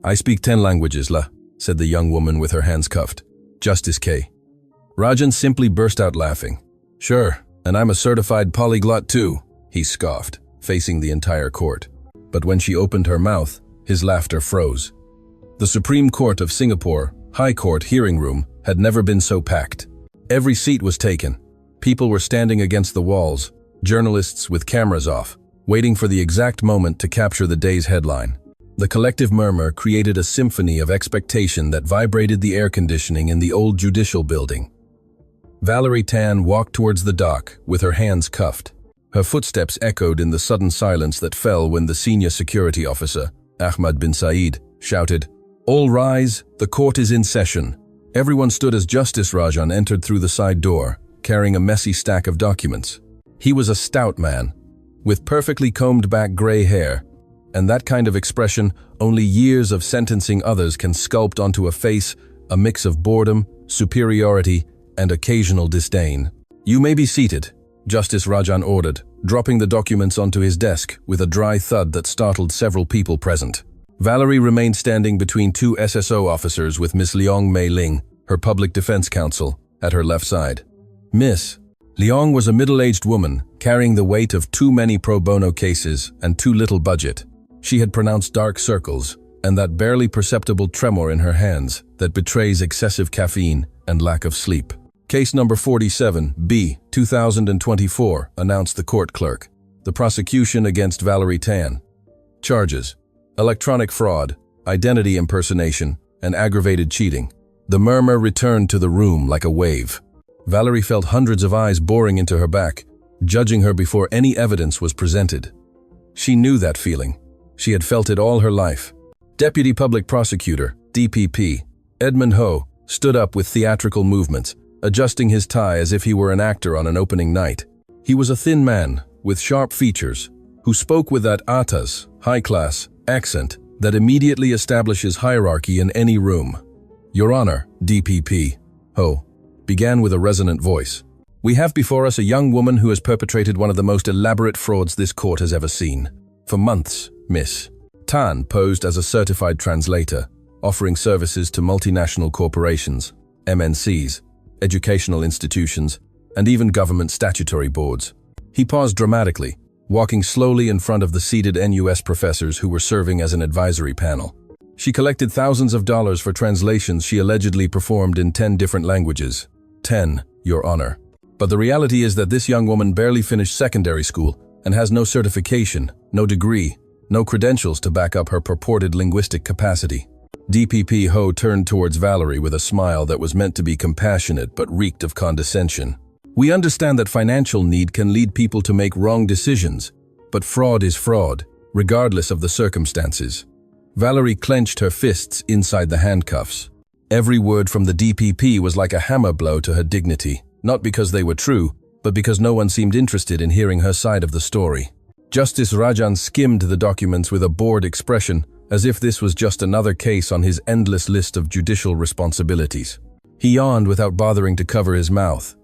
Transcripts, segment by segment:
I speak 10 languages, la, said the young woman with her hands cuffed. Justice K. Rajan simply burst out laughing. Sure, and I'm a certified polyglot too, he scoffed, facing the entire court. But when she opened her mouth, his laughter froze. The Supreme Court of Singapore, High Court hearing room, had never been so packed. Every seat was taken. People were standing against the walls, journalists with cameras off, waiting for the exact moment to capture the day's headline. The collective murmur created a symphony of expectation that vibrated the air conditioning in the old judicial building. Valerie Tan walked towards the dock with her hands cuffed. Her footsteps echoed in the sudden silence that fell when the senior security officer, Ahmad bin Saeed, shouted, "All rise, the court is in session." Everyone stood as Justice Rajan entered through the side door, carrying a messy stack of documents. He was a stout man, with perfectly combed back gray hair, and that kind of expression only years of sentencing others can sculpt onto a face, a mix of boredom, superiority, and occasional disdain. "You may be seated," Justice Rajan ordered, dropping the documents onto his desk with a dry thud that startled several people present. Valerie remained standing between two SSO officers with Miss Leong Mei Ling, her public defense counsel, at her left side. Miss Leong was a middle-aged woman, carrying the weight of too many pro bono cases and too little budget. She had pronounced dark circles and that barely perceptible tremor in her hands that betrays excessive caffeine and lack of sleep. Case number 47, B, 2024, announced the court clerk. The prosecution against Valerie Tan. Charges: electronic fraud, identity impersonation, and aggravated cheating. The murmur returned to the room like a wave. Valerie felt hundreds of eyes boring into her back, judging her before any evidence was presented. She knew that feeling. She had felt it all her life. Deputy Public Prosecutor, DPP, Edmund Ho, stood up with theatrical movements, adjusting his tie as if he were an actor on an opening night. He was a thin man, with sharp features, who spoke with that atas, high-class, accent that immediately establishes hierarchy in any room. Your Honor, DPP, Ho, began with a resonant voice. We have before us a young woman who has perpetrated one of the most elaborate frauds this court has ever seen. For months, Miss Tan posed as a certified translator, offering services to multinational corporations, MNCs, educational institutions, and even government statutory boards. He paused dramatically, walking slowly in front of the seated NUS professors who were serving as an advisory panel. She collected thousands of dollars for translations she allegedly performed in 10 different languages. 10, Your Honor. But the reality is that this young woman barely finished secondary school and has no certification, no degree, no credentials to back up her purported linguistic capacity. DPP Ho turned towards Valerie with a smile that was meant to be compassionate but reeked of condescension. We understand that financial need can lead people to make wrong decisions, but fraud is fraud, regardless of the circumstances. Valerie clenched her fists inside the handcuffs. Every word from the DPP was like a hammer blow to her dignity, not because they were true, but because no one seemed interested in hearing her side of the story. Justice Rajan skimmed the documents with a bored expression, as if this was just another case on his endless list of judicial responsibilities. He yawned without bothering to cover his mouth.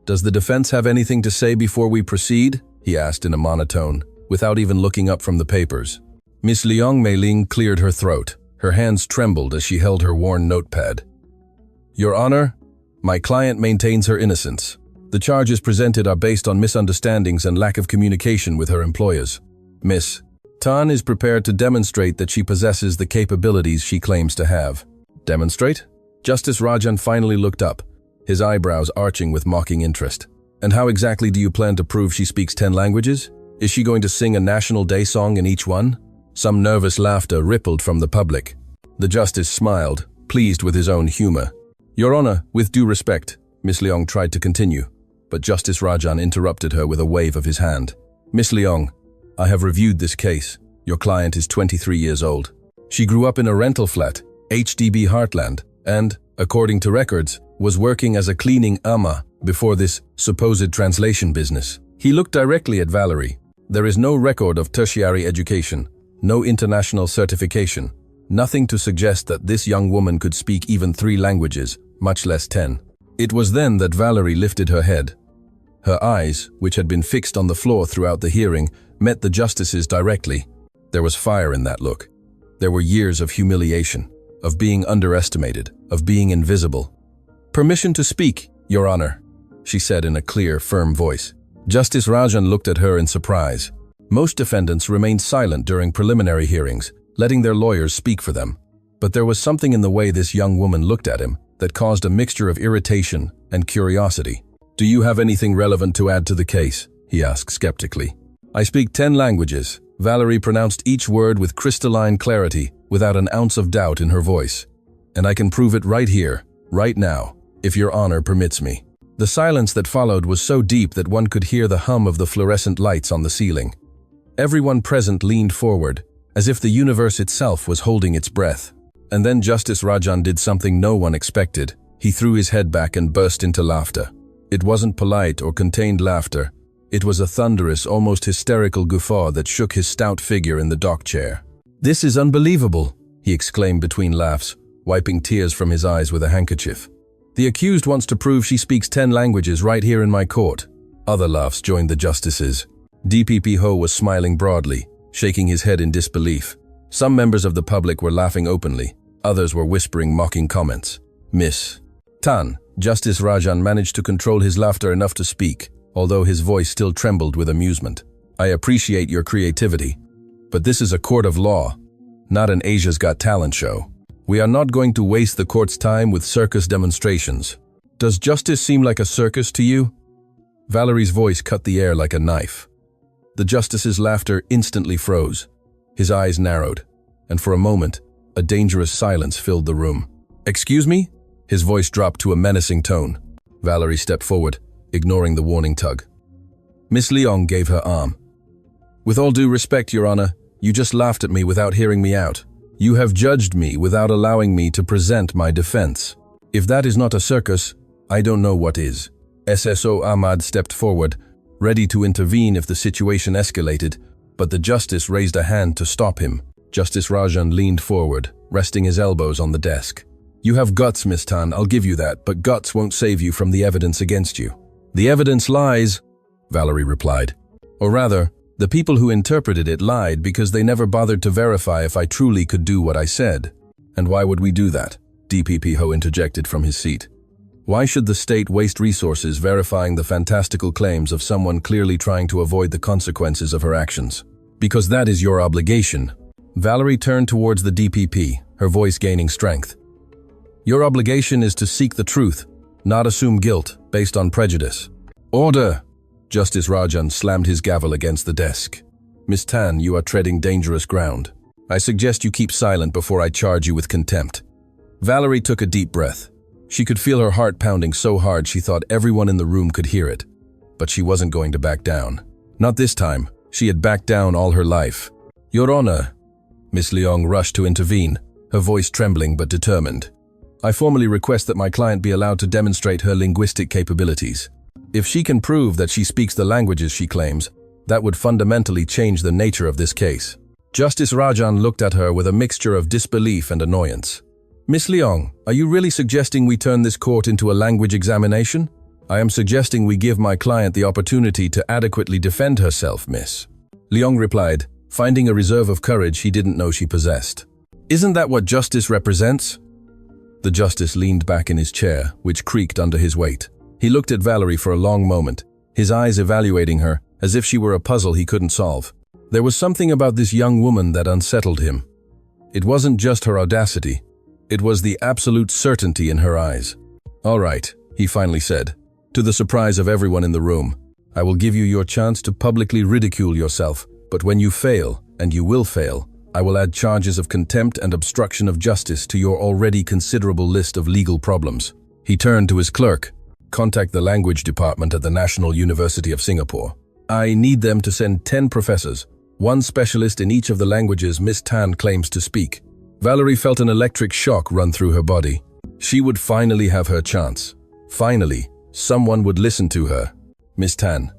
"Does the defense have anything to say before we proceed?" he asked in a monotone, without even looking up from the papers. Miss Leong Mei Ling cleared her throat. Her hands trembled as she held her worn notepad. Your Honor, my client maintains her innocence. The charges presented are based on misunderstandings and lack of communication with her employers. Miss Tan is prepared to demonstrate that she possesses the capabilities she claims to have. Demonstrate? Justice Rajan finally looked up, his eyebrows arching with mocking interest. And how exactly do you plan to prove she speaks 10 languages? Is she going to sing a National Day song in each one? Some nervous laughter rippled from the public. The justice smiled, pleased with his own humor. Your Honor, with due respect, Miss Leong tried to continue, but Justice Rajan interrupted her with a wave of his hand. Miss Leong, I have reviewed this case. Your client is 23 years old. She grew up in a rental flat, HDB Heartland, and, according to records, was working as a cleaning ama before this supposed translation business. He looked directly at Valerie. There is no record of tertiary education, no international certification, nothing to suggest that this young woman could speak even 3 languages, much less 10. It was then that Valerie lifted her head. Her eyes, which had been fixed on the floor throughout the hearing, met the justice's directly. There was fire in that look. There were years of humiliation, of being underestimated, of being invisible. "Permission to speak, Your Honor," she said in a clear, firm voice. Justice Rajan looked at her in surprise. Most defendants remained silent during preliminary hearings, letting their lawyers speak for them. But there was something in the way this young woman looked at him that caused a mixture of irritation and curiosity. "Do you have anything relevant to add to the case?" he asked skeptically. "I speak 10 languages." Valerie pronounced each word with crystalline clarity, without an ounce of doubt in her voice. "And I can prove it right here, right now, if Your Honor permits me." The silence that followed was so deep that one could hear the hum of the fluorescent lights on the ceiling. Everyone present leaned forward, as if the universe itself was holding its breath. And then Justice Rajan did something no one expected. He threw his head back and burst into laughter. It wasn't polite or contained laughter. It was a thunderous, almost hysterical guffaw that shook his stout figure in the dock chair. "This is unbelievable," he exclaimed between laughs, wiping tears from his eyes with a handkerchief. "The accused wants to prove she speaks 10 languages right here in my court." Other laughs joined the justices. DPP Ho was smiling broadly, shaking his head in disbelief. Some members of the public were laughing openly. Others were whispering mocking comments. "Miss Tan," Justice Rajan managed to control his laughter enough to speak, although his voice still trembled with amusement. "I appreciate your creativity, but this is a court of law, not an Asia's Got Talent show. We are not going to waste the court's time with circus demonstrations. Does justice seem like a circus to you?" Valerie's voice cut the air like a knife. The justice's laughter instantly froze. His eyes narrowed, and for a moment, a dangerous silence filled the room. "Excuse me?" His voice dropped to a menacing tone. Valerie stepped forward, ignoring the warning tug. Miss Leong gave her arm. "With all due respect, Your Honor, you just laughed at me without hearing me out. You have judged me without allowing me to present my defense. If that is not a circus, I don't know what is." SSO Ahmad stepped forward, ready to intervene if the situation escalated, but the justice raised a hand to stop him. Justice Rajan leaned forward, resting his elbows on the desk. "You have guts, Miss Tan, I'll give you that, but guts won't save you from the evidence against you." "The evidence lies," Valerie replied. "Or rather, the people who interpreted it lied because they never bothered to verify if I truly could do what I said." "And why would we do that?" DPP Ho interjected from his seat. "Why should the state waste resources verifying the fantastical claims of someone clearly trying to avoid the consequences of her actions? Because that is your obligation." Valerie turned towards the DPP, her voice gaining strength. "Your obligation is to seek the truth, not assume guilt based on prejudice." "Order!" Justice Rajan slammed his gavel against the desk. "Miss Tan, you are treading dangerous ground. I suggest you keep silent before I charge you with contempt." Valerie took a deep breath. She could feel her heart pounding so hard she thought everyone in the room could hear it. But she wasn't going to back down. Not this time. She had backed down all her life. "Your Honor," Miss Leong rushed to intervene, her voice trembling but determined. "I formally request that my client be allowed to demonstrate her linguistic capabilities. If she can prove that she speaks the languages she claims, that would fundamentally change the nature of this case." Justice Rajan looked at her with a mixture of disbelief and annoyance. "Miss Leong, are you really suggesting we turn this court into a language examination?" "I am suggesting we give my client the opportunity to adequately defend herself, miss," Leong replied, finding a reserve of courage he didn't know she possessed. "Isn't that what justice represents?" The justice leaned back in his chair, which creaked under his weight. He looked at Valerie for a long moment, his eyes evaluating her, as if she were a puzzle he couldn't solve. There was something about this young woman that unsettled him. It wasn't just her audacity. It was the absolute certainty in her eyes. "All right," he finally said, to the surprise of everyone in the room. "I will give you your chance to publicly ridicule yourself, but when you fail, and you will fail, I will add charges of contempt and obstruction of justice to your already considerable list of legal problems." He turned to his clerk. "Contact the language department at the National University of Singapore. I need them to send 10 professors, one specialist in each of the languages Miss Tan claims to speak." Valerie felt an electric shock run through her body. She would finally have her chance. Finally, someone would listen to her. "Miss Tan."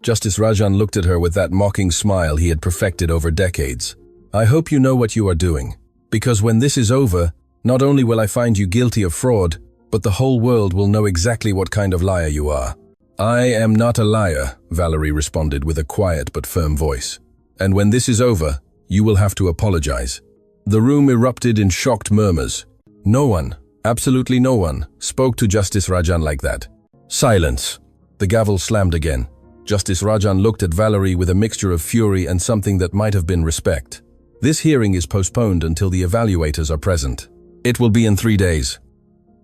Justice Rajan looked at her with that mocking smile he had perfected over decades. "I hope you know what you are doing, because when this is over, not only will I find you guilty of fraud, but the whole world will know exactly what kind of liar you are." "I am not a liar," Valerie responded with a quiet but firm voice. "And when this is over, you will have to apologize." The room erupted in shocked murmurs. No one, absolutely no one, spoke to Justice Rajan like that. Silence. The gavel slammed again. Justice Rajan looked at Valerie with a mixture of fury and something that might have been respect. This hearing is postponed until the evaluators are present. It will be in 3 days.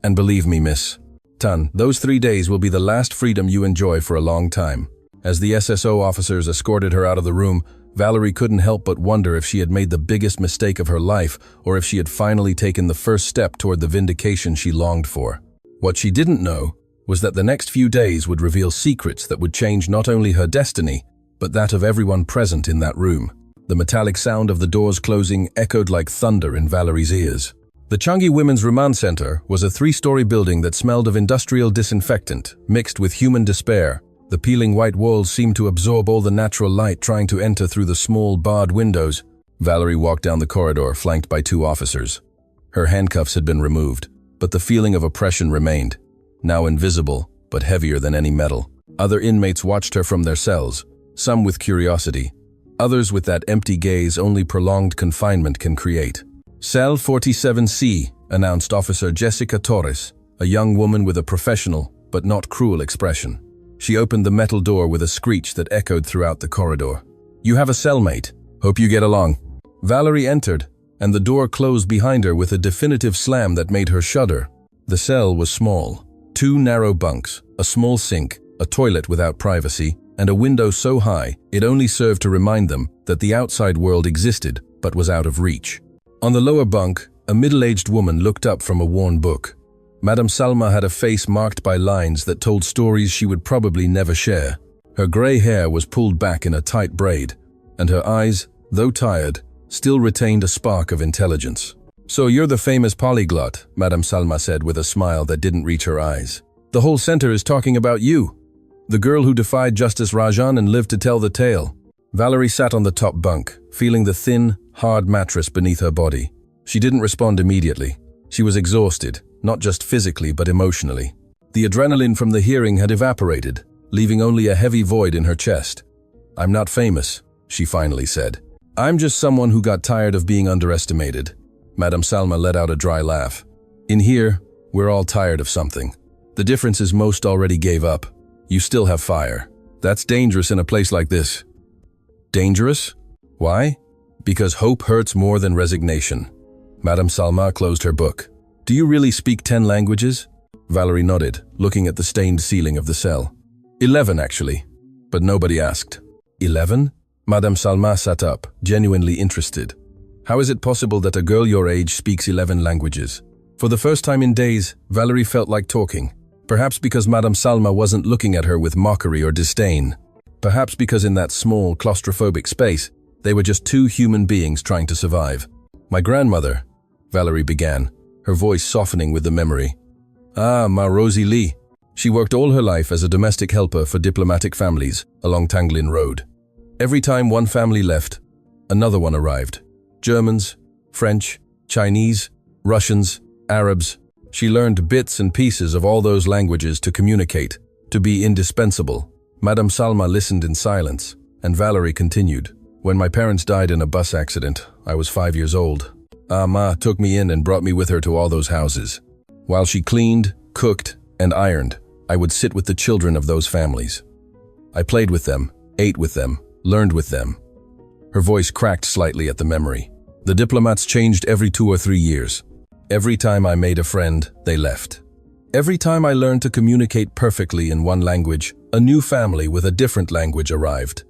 And believe me, Miss Tan, those 3 days will be the last freedom you enjoy for a long time. As the SSO officers escorted her out of the room, Valerie couldn't help but wonder if she had made the biggest mistake of her life or if she had finally taken the first step toward the vindication she longed for. What she didn't know was that the next few days would reveal secrets that would change not only her destiny, but that of everyone present in that room. The metallic sound of the doors closing echoed like thunder in Valerie's ears. The Changi Women's Remand Center was a 3-story building that smelled of industrial disinfectant, mixed with human despair. The peeling white walls seemed to absorb all the natural light trying to enter through the small, barred windows. Valerie walked down the corridor, flanked by 2 officers. Her handcuffs had been removed, but the feeling of oppression remained, now invisible, but heavier than any metal. Other inmates watched her from their cells, some with curiosity, others with that empty gaze only prolonged confinement can create. Cell 47C, announced Officer Jessica Torres, a young woman with a professional, but not cruel expression. She opened the metal door with a screech that echoed throughout the corridor. "You have a cellmate. Hope you get along." Valerie entered, and the door closed behind her with a definitive slam that made her shudder. The cell was small. 2 narrow bunks, a small sink, a toilet without privacy, and a window so high it only served to remind them that the outside world existed but was out of reach. On the lower bunk, a middle-aged woman looked up from a worn book. Madame Salma had a face marked by lines that told stories she would probably never share. Her grey hair was pulled back in a tight braid, and her eyes, though tired, still retained a spark of intelligence. "So you're the famous polyglot," Madame Salma said with a smile that didn't reach her eyes. "The whole center is talking about you. The girl who defied Justice Rajan and lived to tell the tale." Valerie sat on the top bunk, feeling the thin, hard mattress beneath her body. She didn't respond immediately. She was exhausted, not just physically but emotionally. The adrenaline from the hearing had evaporated, leaving only a heavy void in her chest. "I'm not famous," she finally said. "I'm just someone who got tired of being underestimated." Madame Salma let out a dry laugh. "In here, we're all tired of something. The difference is most already gave up. You still have fire. That's dangerous in a place like this." "Dangerous? Why?" "Because hope hurts more than resignation." Madame Salma closed her book. "Do you really speak 10 languages?" Valerie nodded, looking at the stained ceiling of the cell. 11, actually. But nobody asked. 11? Madame Salma sat up, genuinely interested. How is it possible that a girl your age speaks 11 languages? For the first time in days, Valerie felt like talking. Perhaps because Madame Salma wasn't looking at her with mockery or disdain. Perhaps because in that small, claustrophobic space, they were just 2 human beings trying to survive. "My grandmother," Valerie began, her voice softening with the memory. Ma Rosie Lee. She worked all her life as a domestic helper for diplomatic families along Tanglin Road. Every time one family left, another one arrived. Germans, French, Chinese, Russians, Arabs. She learned bits and pieces of all those languages to communicate, to be indispensable. Madame Salma listened in silence, and Valerie continued. "When my parents died in a bus accident, I was 5 years old. Ma took me in and brought me with her to all those houses. While she cleaned, cooked, and ironed, I would sit with the children of those families. I played with them, ate with them, learned with them." Her voice cracked slightly at the memory. "The diplomats changed every 2 or 3 years. Every time I made a friend, they left. Every time I learned to communicate perfectly in one language, a new family with a different language arrived.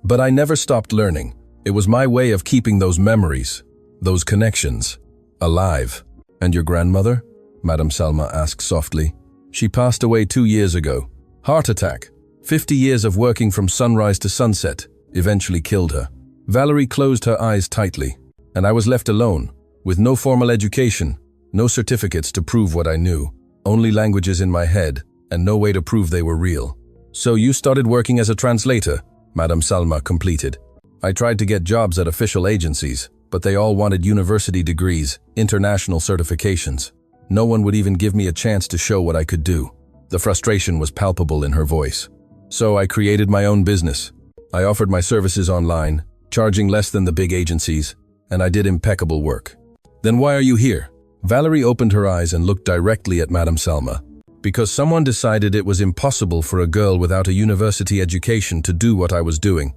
But I never stopped learning. It was my way of keeping those memories, those connections, alive." "And your grandmother?" Madame Salma asked softly. "She passed away 2 years ago. Heart attack. 50 years of working from sunrise to sunset eventually killed her." Valerie closed her eyes tightly, and I was left alone, with no formal education, no certificates to prove what I knew, only languages in my head, and no way to prove they were real. "So you started working as a translator?" Madame Salma completed. "I tried to get jobs at official agencies, but they all wanted university degrees, international certifications. No one would even give me a chance to show what I could do." The frustration was palpable in her voice. "So I created my own business. I offered my services online, charging less than the big agencies, and I did impeccable work. Then why are you here? Valerie opened her eyes and looked directly at Madame Salma. Because someone decided it was impossible for a girl without a university education to do what I was doing.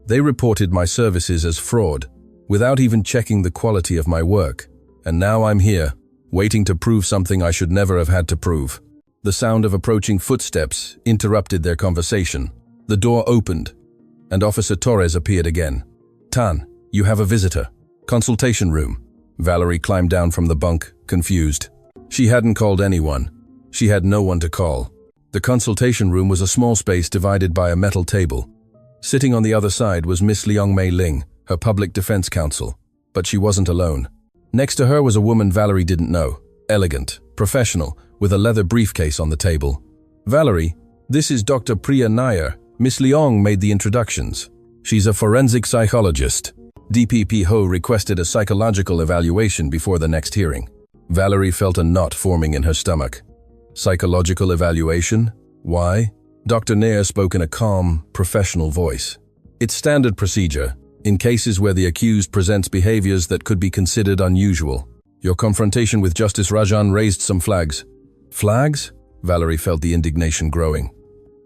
They reported my services as fraud, without even checking the quality of my work. And now I'm here, waiting to prove something I should never have had to prove. The sound of approaching footsteps interrupted their conversation. The door opened, and Officer Torres appeared again. Tan, you have a visitor. Consultation room. Valerie climbed down from the bunk, confused. She hadn't called anyone. She had no one to call. The consultation room was a small space divided by a metal table. Sitting on the other side was Miss Liang Mei Ling, her public defense counsel. But she wasn't alone. Next to her was a woman Valerie didn't know. Elegant, professional, with a leather briefcase on the table. Valerie, this is Dr. Priya Nair. Miss Liang made the introductions. She's a forensic psychologist. DPP Ho requested a psychological evaluation before the next hearing. Valerie felt a knot forming in her stomach. Psychological evaluation? Why? Dr. Nair spoke in a calm, professional voice. It's standard procedure, in cases where the accused presents behaviors that could be considered unusual. Your confrontation with Justice Rajan raised some flags. Flags? Valerie felt the indignation growing.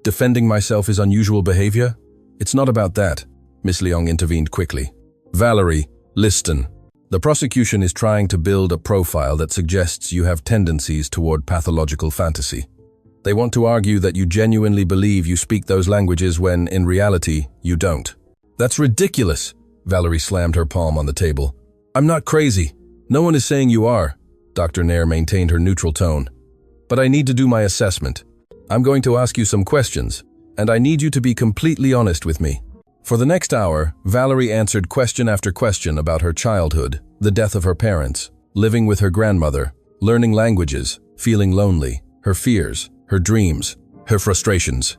Defending myself is unusual behavior? It's not about that, Miss Liang intervened quickly. Valerie, listen. The prosecution is trying to build a profile that suggests you have tendencies toward pathological fantasy. They want to argue that you genuinely believe you speak those languages when, in reality, you don't. That's ridiculous, Valerie slammed her palm on the table. I'm not crazy. No one is saying you are. Dr. Nair maintained her neutral tone. But I need to do my assessment. I'm going to ask you some questions, and I need you to be completely honest with me. For the next hour, Valerie answered question after question about her childhood, the death of her parents, living with her grandmother, learning languages, feeling lonely, her fears, her dreams, her frustrations.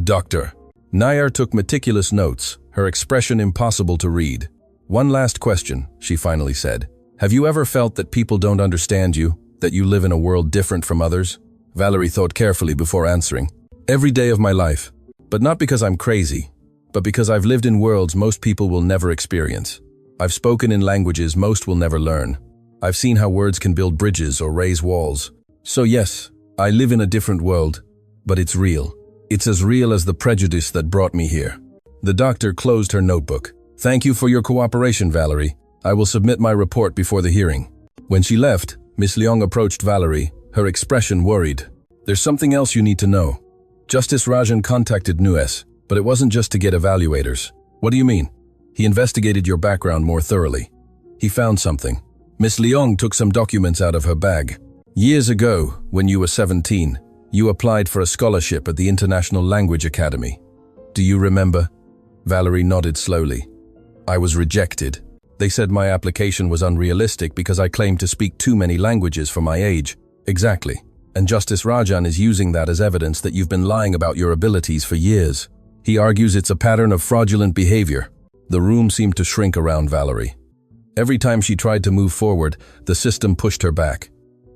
Dr. Nair took meticulous notes, her expression impossible to read. One last question, she finally said. Have you ever felt that people don't understand you, that you live in a world different from others? Valerie thought carefully before answering. Every day of my life, but not because I'm crazy, but because I've lived in worlds most people will never experience. I've spoken in languages most will never learn. I've seen how words can build bridges or raise walls. So yes, I live in a different world, but it's real. It's as real as the prejudice that brought me here. The doctor closed her notebook. Thank you for your cooperation, Valerie. I will submit my report before the hearing. When she left, Miss Liang approached Valerie, her expression worried. There's something else you need to know. Justice Rajan contacted NUS, but it wasn't just to get evaluators. What do you mean? He investigated your background more thoroughly. He found something. Miss Liang took some documents out of her bag. Years ago, when you were 17, you applied for a scholarship at the International Language Academy. Do you remember? Valerie nodded slowly. I was rejected. They said my application was unrealistic because I claimed to speak too many languages for my age. Exactly. And Justice Rajan is using that as evidence that you've been lying about your abilities for years. He argues it's a pattern of fraudulent behavior. The room seemed to shrink around Valerie. Every time she tried to move forward, the system pushed her back.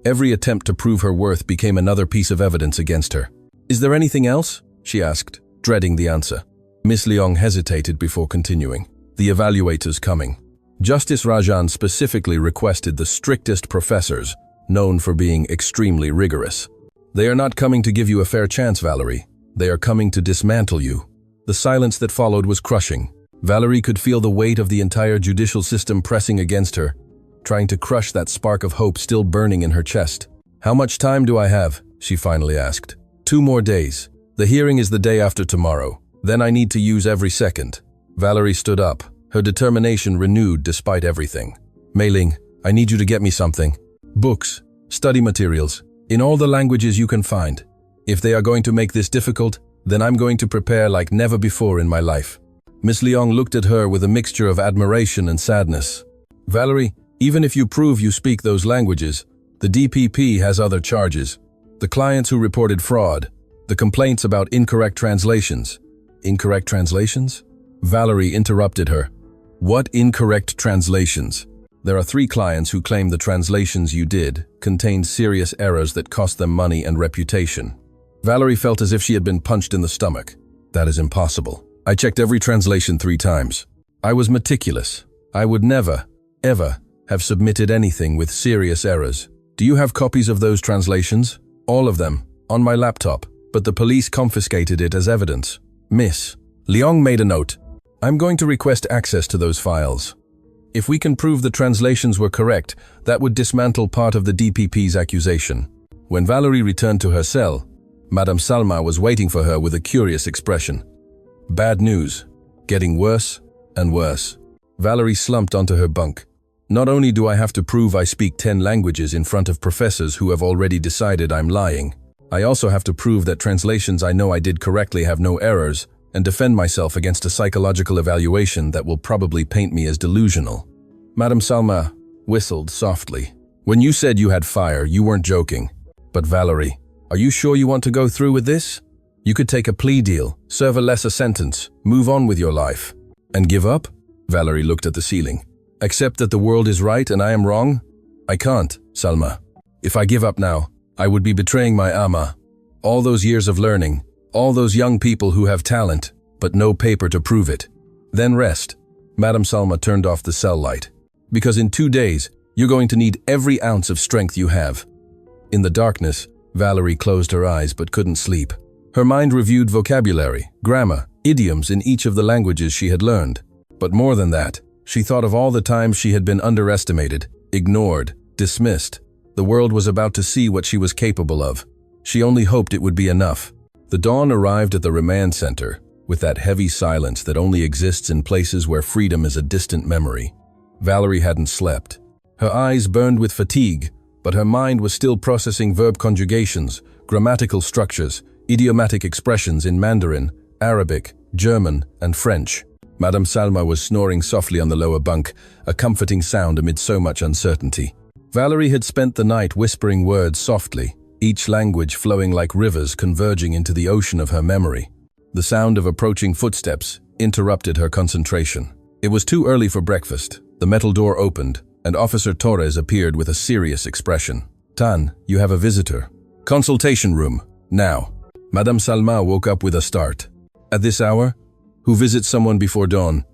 Every attempt to prove her worth became another piece of evidence against her. Is there anything else? She asked, dreading the answer. Miss Liang hesitated before continuing. The evaluator's coming. Justice Rajan specifically requested the strictest professors, known for being extremely rigorous. They are not coming to give you a fair chance, Valerie. They are coming to dismantle you. The silence that followed was crushing. Valerie could feel the weight of the entire judicial system pressing against her, trying to crush that spark of hope still burning in her chest. How much time do I have? She finally asked. 2 more days. The hearing is the day after tomorrow. Then I need to use every second. Valerie stood up, her determination renewed despite everything. Mei Ling, I need you to get me something. Books, study materials, in all the languages you can find. If they are going to make this difficult, then I'm going to prepare like never before in my life. Miss Liang looked at her with a mixture of admiration and sadness. Valerie, even if you prove you speak those languages, the DPP has other charges. The clients who reported fraud, the complaints about incorrect translations. Incorrect translations? Valerie interrupted her. What incorrect translations? There are 3 clients who claim the translations you did contained serious errors that cost them money and reputation. Valerie felt as if she had been punched in the stomach. That is impossible. I checked every translation 3 times. I was meticulous. I would never. ever, have submitted anything with serious errors. Do you have copies of those translations? All of them, on my laptop, but the police confiscated it as evidence. Miss Leong made a note. I'm going to request access to those files. If we can prove the translations were correct, that would dismantle part of the DPP's accusation. When Valerie returned to her cell, Madame Salma was waiting for her with a curious expression. Bad news. Getting worse and worse. Valerie slumped onto her bunk. Not only do I have to prove I speak 10 languages in front of professors who have already decided I'm lying, I also have to prove that translations I know I did correctly have no errors and defend myself against a psychological evaluation that will probably paint me as delusional. Madame Salma whistled softly. When you said you had fire, you weren't joking. But Valerie, are you sure you want to go through with this? You could take a plea deal, serve a lesser sentence, move on with your life. And give up? Valerie looked at the ceiling. Accept that the world is right and I am wrong? I can't, Salma. If I give up now, I would be betraying my ama. All those years of learning, all those young people who have talent, but no paper to prove it. Then rest. Madame Salma turned off the cell light. Because in 2 days, you're going to need every ounce of strength you have. In the darkness, Valerie closed her eyes but couldn't sleep. Her mind reviewed vocabulary, grammar, idioms in each of the languages she had learned. But more than that, she thought of all the times she had been underestimated, ignored, dismissed. The world was about to see what she was capable of. She only hoped it would be enough. The dawn arrived at the remand center, with that heavy silence that only exists in places where freedom is a distant memory. Valerie hadn't slept. Her eyes burned with fatigue, but her mind was still processing verb conjugations, grammatical structures, idiomatic expressions in Mandarin, Arabic, German, and French. Madame Salma was snoring softly on the lower bunk, a comforting sound amid so much uncertainty. Valerie had spent the night whispering words softly, each language flowing like rivers converging into the ocean of her memory. The sound of approaching footsteps interrupted her concentration. It was too early for breakfast. The metal door opened, and Officer Torres appeared with a serious expression. Tan, you have a visitor. Consultation room, now. Madame Salma woke up with a start. At this hour? Who visits someone before dawn?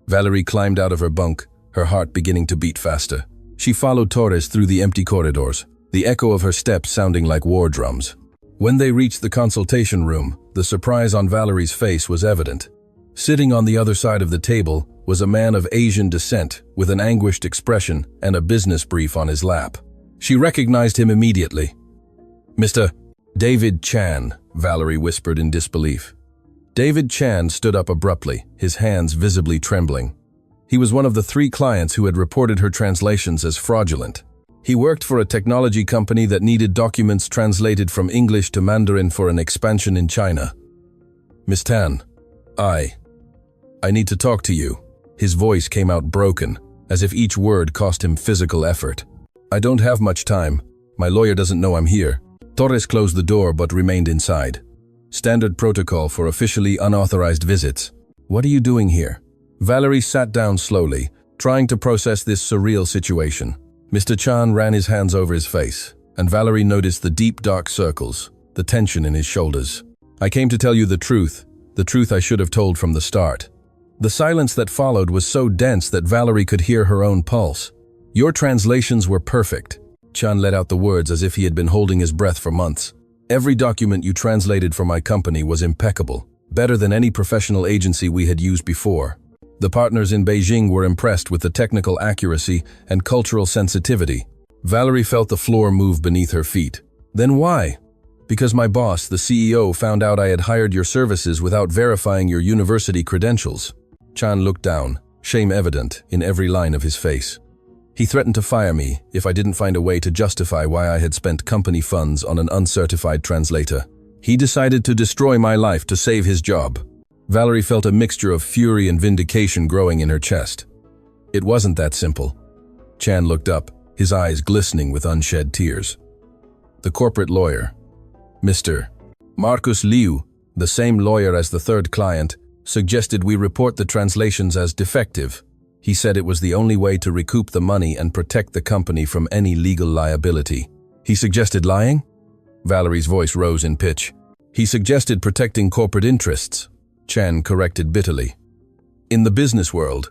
Valerie climbed out of her bunk, her heart beginning to beat faster. She followed Torres through the empty corridors, the echo of her steps sounding like war drums. When they reached the consultation room, the surprise on Valerie's face was evident. Sitting on the other side of the table was a man of Asian descent with an anguished expression and a business brief on his lap. She recognized him immediately. Mr. David Chan, Valerie whispered in disbelief. David Chan stood up abruptly, his hands visibly trembling. He was one of the 3 clients who had reported her translations as fraudulent. He worked for a technology company that needed documents translated from English to Mandarin for an expansion in China. Miss Tan, I need to talk to you. His voice came out broken, as if each word cost him physical effort. I don't have much time. My lawyer doesn't know I'm here. Torres closed the door but remained inside. Standard protocol for officially unauthorized visits. What are you doing here? Valerie sat down slowly, trying to process this surreal situation. Mr. Chan ran his hands over his face, and Valerie noticed the deep dark circles, the tension in his shoulders. I came to tell you the truth I should have told from the start. The silence that followed was so dense that Valerie could hear her own pulse. Your translations were perfect. Chan let out the words as if he had been holding his breath for months. Every document you translated for my company was impeccable, better than any professional agency we had used before. The partners in Beijing were impressed with the technical accuracy and cultural sensitivity. Valerie felt the floor move beneath her feet. Then why? Because my boss, the CEO, found out I had hired your services without verifying your university credentials. Chan looked down, shame evident in every line of his face. He threatened to fire me if I didn't find a way to justify why I had spent company funds on an uncertified translator. He decided to destroy my life to save his job. Valerie felt a mixture of fury and vindication growing in her chest. It wasn't that simple. Chan looked up, his eyes glistening with unshed tears. The corporate lawyer, Mr. Marcus Liu, the same lawyer as the 3rd client, suggested we report the translations as defective. He said it was the only way to recoup the money and protect the company from any legal liability. He suggested lying? Valerie's voice rose in pitch. He suggested protecting corporate interests. Chan corrected bitterly. In the business world,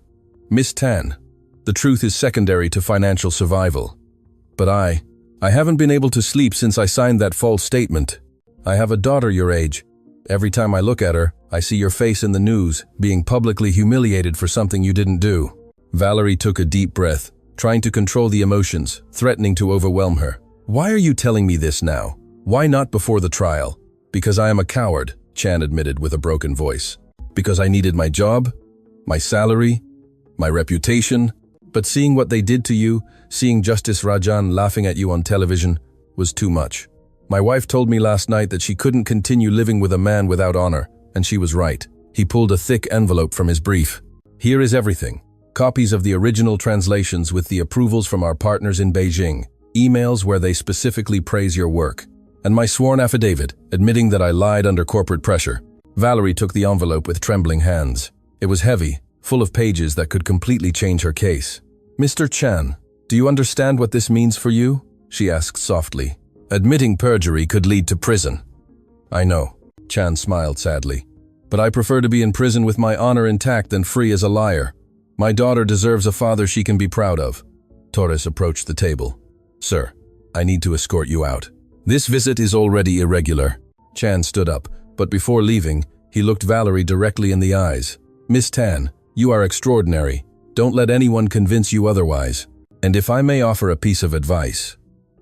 Miss Tan, The truth is secondary to financial survival. But I haven't been able to sleep since I signed that false statement. I have a daughter your age. Every time I look at her, I see your face in the news, being publicly humiliated for something you didn't do." Valerie took a deep breath, trying to control the emotions, threatening to overwhelm her. "Why are you telling me this now? Why not before the trial?" "Because I am a coward," Chan admitted with a broken voice. "Because I needed my job, my salary, my reputation. But seeing what they did to you, seeing Justice Rajan laughing at you on television, was too much. My wife told me last night that she couldn't continue living with a man without honor, and she was right." He pulled a thick envelope from his brief. "Here is everything. Copies of the original translations with the approvals from our partners in Beijing, emails where they specifically praise your work, and my sworn affidavit admitting that I lied under corporate pressure." Valerie took the envelope with trembling hands. It was heavy, full of pages that could completely change her case. "Mr. Chan, do you understand what this means for you?" she asked softly. "Admitting perjury could lead to prison." "I know," Chan smiled sadly. "But I prefer to be in prison with my honor intact than free as a liar. My daughter deserves a father she can be proud of." Torres approached the table. "Sir, I need to escort you out. This visit is already irregular." Chan stood up, but before leaving, he looked Valerie directly in the eyes. "Miss Tan, you are extraordinary. Don't let anyone convince you otherwise. And if I may offer a piece of advice,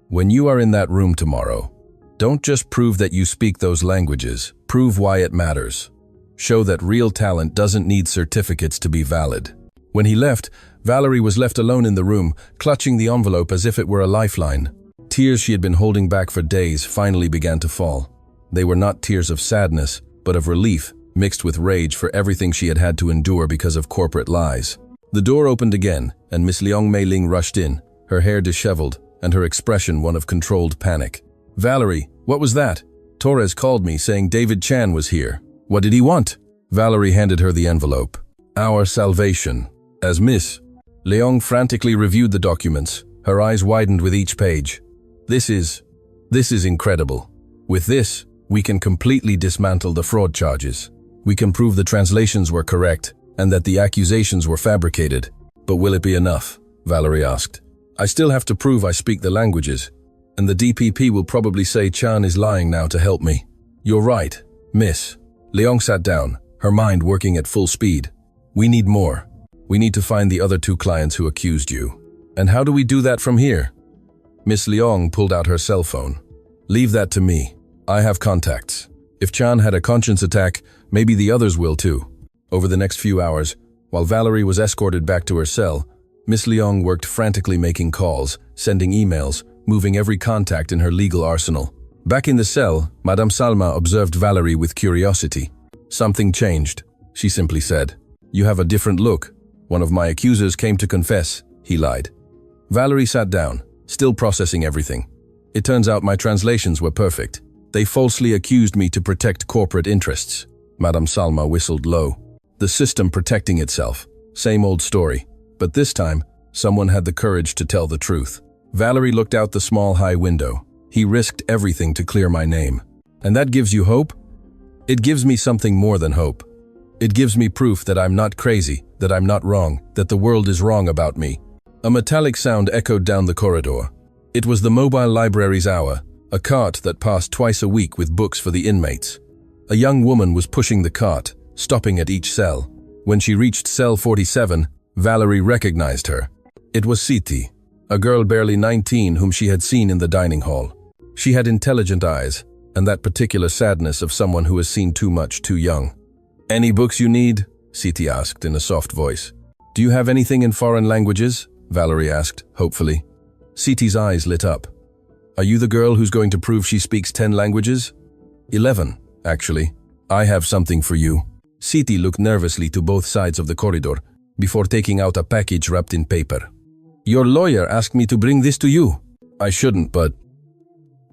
when you are in that room tomorrow, don't just prove that you speak those languages, prove why it matters. Show that real talent doesn't need certificates to be valid." When he left, Valerie was left alone in the room, clutching the envelope as if it were a lifeline. Tears she had been holding back for days finally began to fall. They were not tears of sadness, but of relief, mixed with rage for everything she had had to endure because of corporate lies. The door opened again, and Miss Liang Mei-ling rushed in, her hair disheveled, and her expression one of controlled panic. "Valerie, what was that? Torres called me saying David Chan was here. What did he want?" Valerie handed her the envelope. "Our salvation." As Miss Liang frantically reviewed the documents, her eyes widened with each page. This is incredible. With this, we can completely dismantle the fraud charges. We can prove the translations were correct, and that the accusations were fabricated. But will it be enough? Valerie asked. "I still have to prove I speak the languages, and the DPP will probably say Chan is lying now to help me." "You're right, Miss." Liang sat down, her mind working at full speed. "We need more. We need to find the other 2 clients who accused you. And how do we do that from here?" Miss Liang pulled out her cell phone. "Leave that to me. I have contacts. If Chan had a conscience attack, maybe the others will too." Over the next few hours, while Valerie was escorted back to her cell, Miss Liang worked frantically making calls, sending emails, moving every contact in her legal arsenal. Back in the cell, Madame Salma observed Valerie with curiosity. "Something changed," she simply said. "You have a different look. One of my accusers came to confess," he lied. Valerie sat down, still processing everything. "It turns out my translations were perfect. They falsely accused me to protect corporate interests." Madame Salma whistled low. The system protecting itself. Same old story. But this time, someone had the courage to tell the truth. Valerie looked out the small high window. "He risked everything to clear my name. And that gives you hope?" "It gives me something more than hope. It gives me proof that I'm not crazy, that I'm not wrong, that the world is wrong about me." A metallic sound echoed down the corridor. It was the mobile library's hour, a cart that passed twice a week with books for the inmates. A young woman was pushing the cart, stopping at each cell. When she reached cell 47, Valerie recognized her. It was Siti, a girl barely 19 whom she had seen in the dining hall. She had intelligent eyes, and that particular sadness of someone who has seen too much too young. "Any books you need?" Siti asked in a soft voice. "Do you have anything in foreign languages?" Valerie asked, hopefully. Siti's eyes lit up. "Are you the girl who's going to prove she speaks 10 languages?" 11, actually. "I have something for you." Siti looked nervously to both sides of the corridor before taking out a package wrapped in paper. "Your lawyer asked me to bring this to you." "I shouldn't, but..."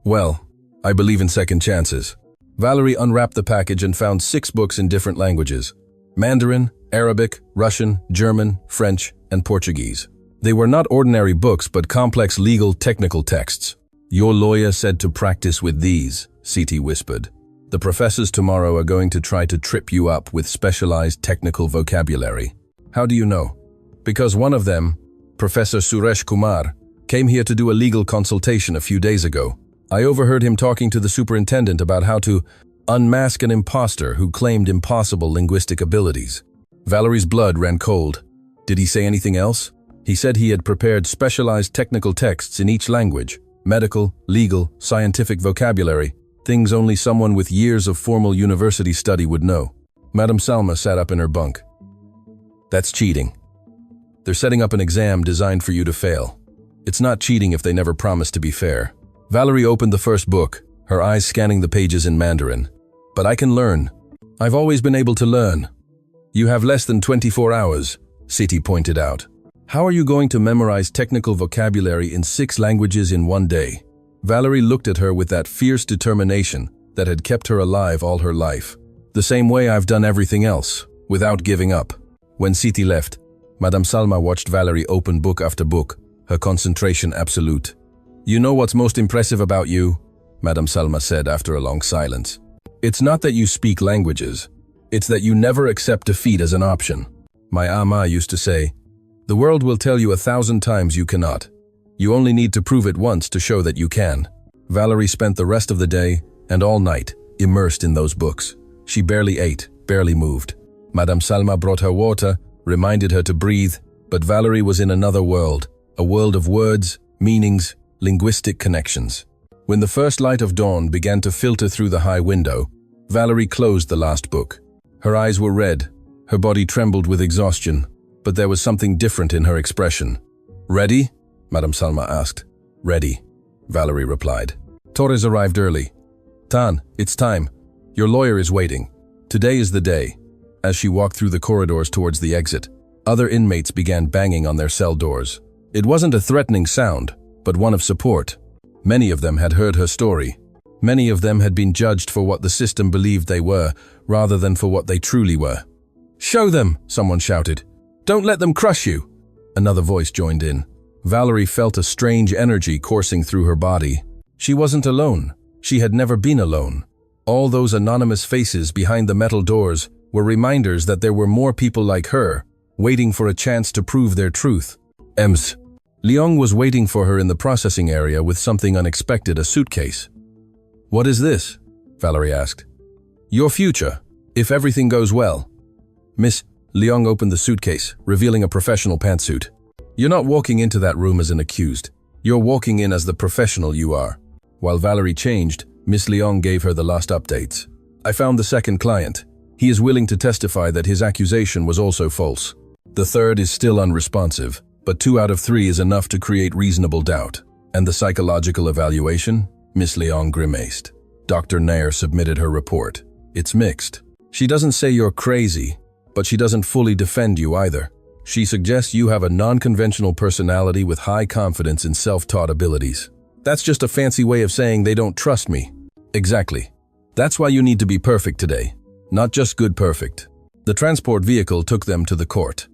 "Well, I believe in second chances." Valerie unwrapped the package and found 6 books in different languages: Mandarin, Arabic, Russian, German, French, and Portuguese. They were not ordinary books, but complex legal technical texts. "Your lawyer said to practice with these," Siti whispered. "The professors tomorrow are going to try to trip you up with specialized technical vocabulary." "How do you know?" "Because one of them, Professor Suresh Kumar, came here to do a legal consultation a few days ago. I overheard him talking to the superintendent about how to unmask an imposter who claimed impossible linguistic abilities. Valerie's blood ran cold. Did he say anything else? He said he had prepared specialized technical texts in each language, medical, legal, scientific vocabulary, things only someone with years of formal university study would know. Madame Salma sat up in her bunk. That's cheating. They're setting up an exam designed for you to fail. It's not cheating if they never promise to be fair. Valerie opened the first book, her eyes scanning the pages in Mandarin. But I can learn. I've always been able to learn. You have less than 24 hours, Siti pointed out. How are you going to memorize technical vocabulary in 6 languages in one day? Valerie looked at her with that fierce determination that had kept her alive all her life. The same way I've done everything else, without giving up. When Siti left, Madame Salma watched Valerie open book after book, her concentration absolute. You know what's most impressive about you? Madame Salma said after a long silence. It's not that you speak languages. It's that you never accept defeat as an option. My Amma used to say, the world will tell you 1,000 times you cannot. You only need to prove it once to show that you can. Valerie spent the rest of the day and all night immersed in those books. She barely ate, barely moved. Madame Salma brought her water, reminded her to breathe, but Valerie was in another world, a world of words, meanings, linguistic connections. When the first light of dawn began to filter through the high window, Valerie closed the last book. Her eyes were red, her body trembled with exhaustion, but there was something different in her expression. Ready? Madame Salma asked. Ready, Valerie replied. Torres arrived early. Tan, it's time. Your lawyer is waiting. Today is the day. As she walked through the corridors towards the exit, other inmates began banging on their cell doors. It wasn't a threatening sound, but one of support. Many of them had heard her story. Many of them had been judged for what the system believed they were, rather than for what they truly were. Show them, someone shouted. Don't let them crush you. Another voice joined in. Valerie felt a strange energy coursing through her body. She wasn't alone. She had never been alone. All those anonymous faces behind the metal doors were reminders that there were more people like her, waiting for a chance to prove their truth. Ems. Leong was waiting for her in the processing area with something unexpected, a suitcase. What is this? Valerie asked. Your future, if everything goes well. Miss Leong opened the suitcase, revealing a professional pantsuit. You're not walking into that room as an accused. You're walking in as the professional you are. While Valerie changed, Miss Leong gave her the last updates. I found the second client. He is willing to testify that his accusation was also false. The third is still unresponsive, but 2 out of 3 is enough to create reasonable doubt. And the psychological evaluation? Miss Leong grimaced. Dr. Nair submitted her report. It's mixed. She doesn't say you're crazy, but she doesn't fully defend you either. She suggests you have a non-conventional personality with high confidence in self-taught abilities. That's just a fancy way of saying they don't trust me. Exactly. That's why you need to be perfect today. Not just good perfect. The transport vehicle took them to the court.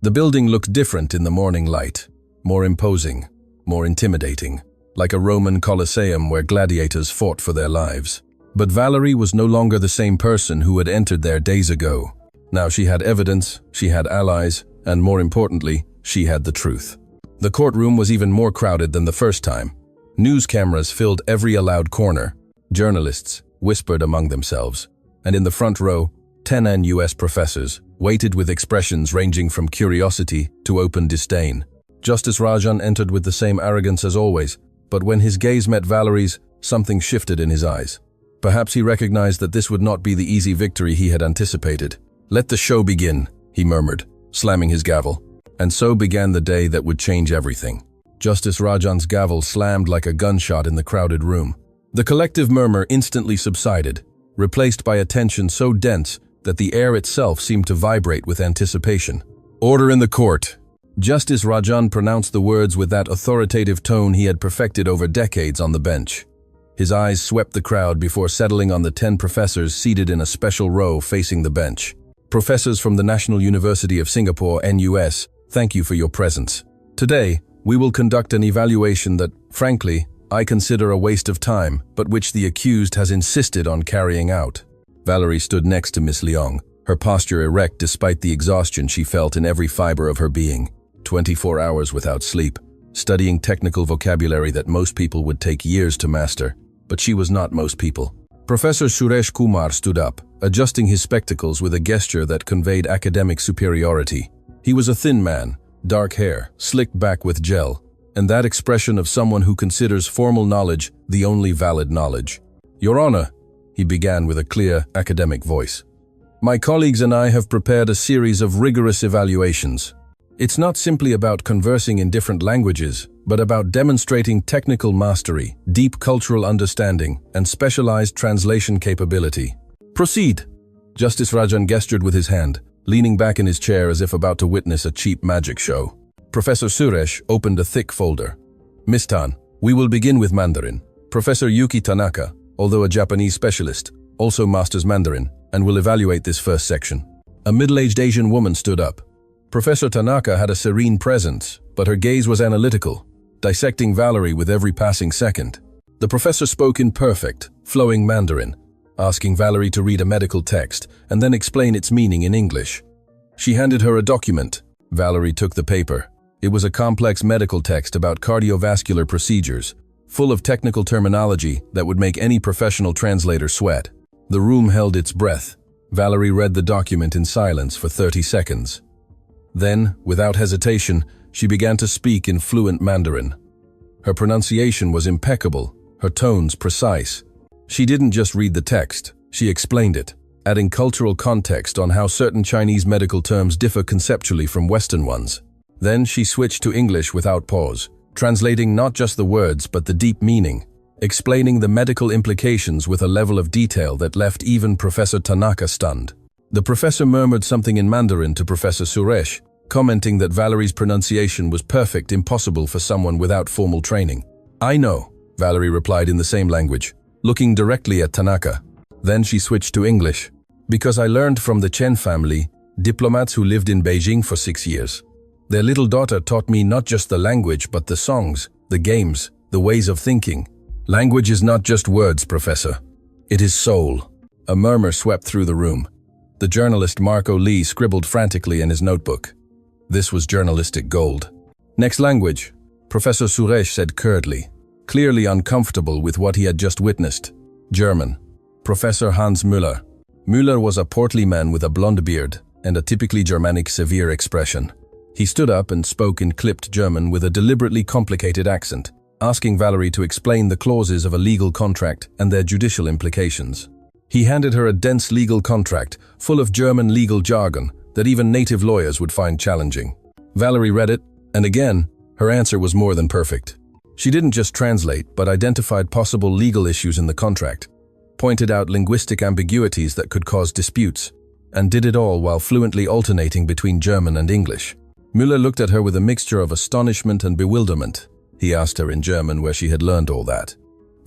The building looked different in the morning light. More imposing, more intimidating. Like a Roman Colosseum where gladiators fought for their lives. But Valerie was no longer the same person who had entered there days ago. Now she had evidence, she had allies, and more importantly, she had the truth. The courtroom was even more crowded than the first time. News cameras filled every allowed corner. Journalists whispered among themselves. And in the front row, 10 US professors waited with expressions ranging from curiosity to open disdain. Justice Rajan entered with the same arrogance as always, but when his gaze met Valerie's, something shifted in his eyes. Perhaps he recognized that this would not be the easy victory he had anticipated. Let the show begin, he murmured, slamming his gavel. And so began the day that would change everything. Justice Rajan's gavel slammed like a gunshot in the crowded room. The collective murmur instantly subsided, replaced by a tension so dense that the air itself seemed to vibrate with anticipation. Order in the court. Justice Rajan pronounced the words with that authoritative tone he had perfected over decades on the bench. His eyes swept the crowd before settling on the 10 professors seated in a special row facing the bench. Professors from the National University of Singapore, NUS, thank you for your presence. Today, we will conduct an evaluation that, frankly, I consider a waste of time, but which the accused has insisted on carrying out. Valerie stood next to Miss Leong, her posture erect despite the exhaustion she felt in every fiber of her being. 24 hours without sleep, studying technical vocabulary that most people would take years to master. But she was not most people. Professor Suresh Kumar stood up, adjusting his spectacles with a gesture that conveyed academic superiority. He was a thin man, dark hair, slicked back with gel, and that expression of someone who considers formal knowledge the only valid knowledge. "Your Honor," he began with a clear, academic voice, "my colleagues and I have prepared a series of rigorous evaluations. It's not simply about conversing in different languages, but about demonstrating technical mastery, deep cultural understanding, and specialized translation capability." "Proceed." Justice Rajan gestured with his hand, leaning back in his chair as if about to witness a cheap magic show. Professor Suresh opened a thick folder. "Miss Tan, we will begin with Mandarin. Professor Yuki Tanaka, although a Japanese specialist, also masters Mandarin, and will evaluate this first section." A middle-aged Asian woman stood up. Professor Tanaka had a serene presence, but her gaze was analytical, dissecting Valerie with every passing second. The professor spoke in perfect, flowing Mandarin, asking Valerie to read a medical text and then explain its meaning in English. She handed her a document. Valerie took the paper. It was a complex medical text about cardiovascular procedures, full of technical terminology that would make any professional translator sweat. The room held its breath. Valerie read the document in silence for 30 seconds. Then, without hesitation, she began to speak in fluent Mandarin. Her pronunciation was impeccable, her tones precise. She didn't just read the text, she explained it, adding cultural context on how certain Chinese medical terms differ conceptually from Western ones. Then she switched to English without pause, translating not just the words but the deep meaning, explaining the medical implications with a level of detail that left even Professor Tanaka stunned. The professor murmured something in Mandarin to Professor Suresh, commenting that Valerie's pronunciation was perfect, impossible for someone without formal training. "I know," Valerie replied in the same language, looking directly at Tanaka. Then she switched to English. "Because I learned from the Chen family, diplomats who lived in Beijing for 6 years. Their little daughter taught me not just the language but the songs, the games, the ways of thinking. Language is not just words, Professor. It is soul." A murmur swept through the room. The journalist Marco Lee scribbled frantically in his notebook. This was journalistic gold. "Next language," Professor Suresh said curtly, clearly uncomfortable with what he had just witnessed. "German." Professor Hans Müller. Müller was a portly man with a blonde beard and a typically Germanic severe expression. He stood up and spoke in clipped German with a deliberately complicated accent, asking Valerie to explain the clauses of a legal contract and their judicial implications. He handed her a dense legal contract, full of German legal jargon that even native lawyers would find challenging. Valerie read it, and again, her answer was more than perfect. She didn't just translate, but identified possible legal issues in the contract, pointed out linguistic ambiguities that could cause disputes, and did it all while fluently alternating between German and English. Müller looked at her with a mixture of astonishment and bewilderment. He asked her in German where she had learned all that.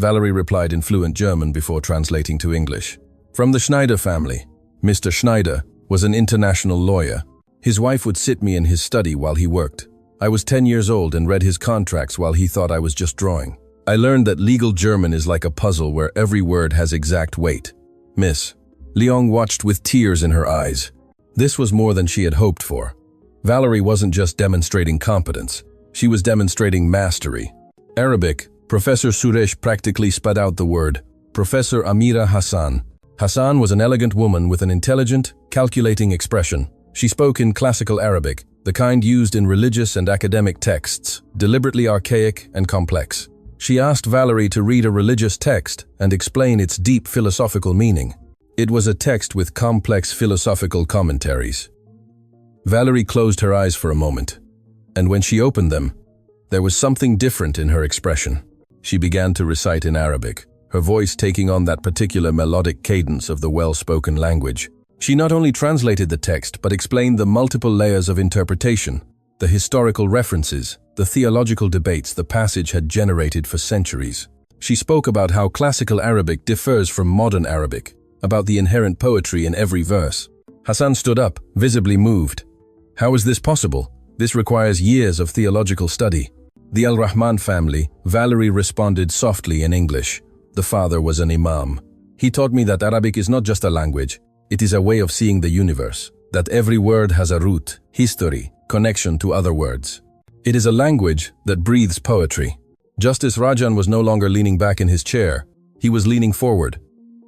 Valerie replied in fluent German before translating to English. "From the Schneider family. Mr. Schneider was an international lawyer. His wife would sit me in his study while he worked. I was 10 years old and read his contracts while he thought I was just drawing. I learned that legal German is like a puzzle where every word has exact weight. Miss." Leong watched with tears in her eyes. This was more than she had hoped for. Valerie wasn't just demonstrating competence, she was demonstrating mastery. Arabic, Professor Suresh practically spat out the word, Professor Amira Hassan. Hassan was an elegant woman with an intelligent, calculating expression. She spoke in classical Arabic, the kind used in religious and academic texts, deliberately archaic and complex. She asked Valerie to read a religious text and explain its deep philosophical meaning. It was a text with complex philosophical commentaries. Valerie closed her eyes for a moment, and when she opened them, there was something different in her expression. She began to recite in Arabic, her voice taking on that particular melodic cadence of the well-spoken language. She not only translated the text, but explained the multiple layers of interpretation, the historical references, the theological debates the passage had generated for centuries. She spoke about how classical Arabic differs from modern Arabic, about the inherent poetry in every verse. Hassan stood up, visibly moved. "How is this possible? This requires years of theological study." The Al-Rahman family, Valerie responded softly in English. The father was an imam. "He taught me that Arabic is not just a language, it is a way of seeing the universe, that every word has a root, history, connection to other words. It is a language that breathes poetry. Justice Rajan was no longer leaning back in his chair. He was leaning forward.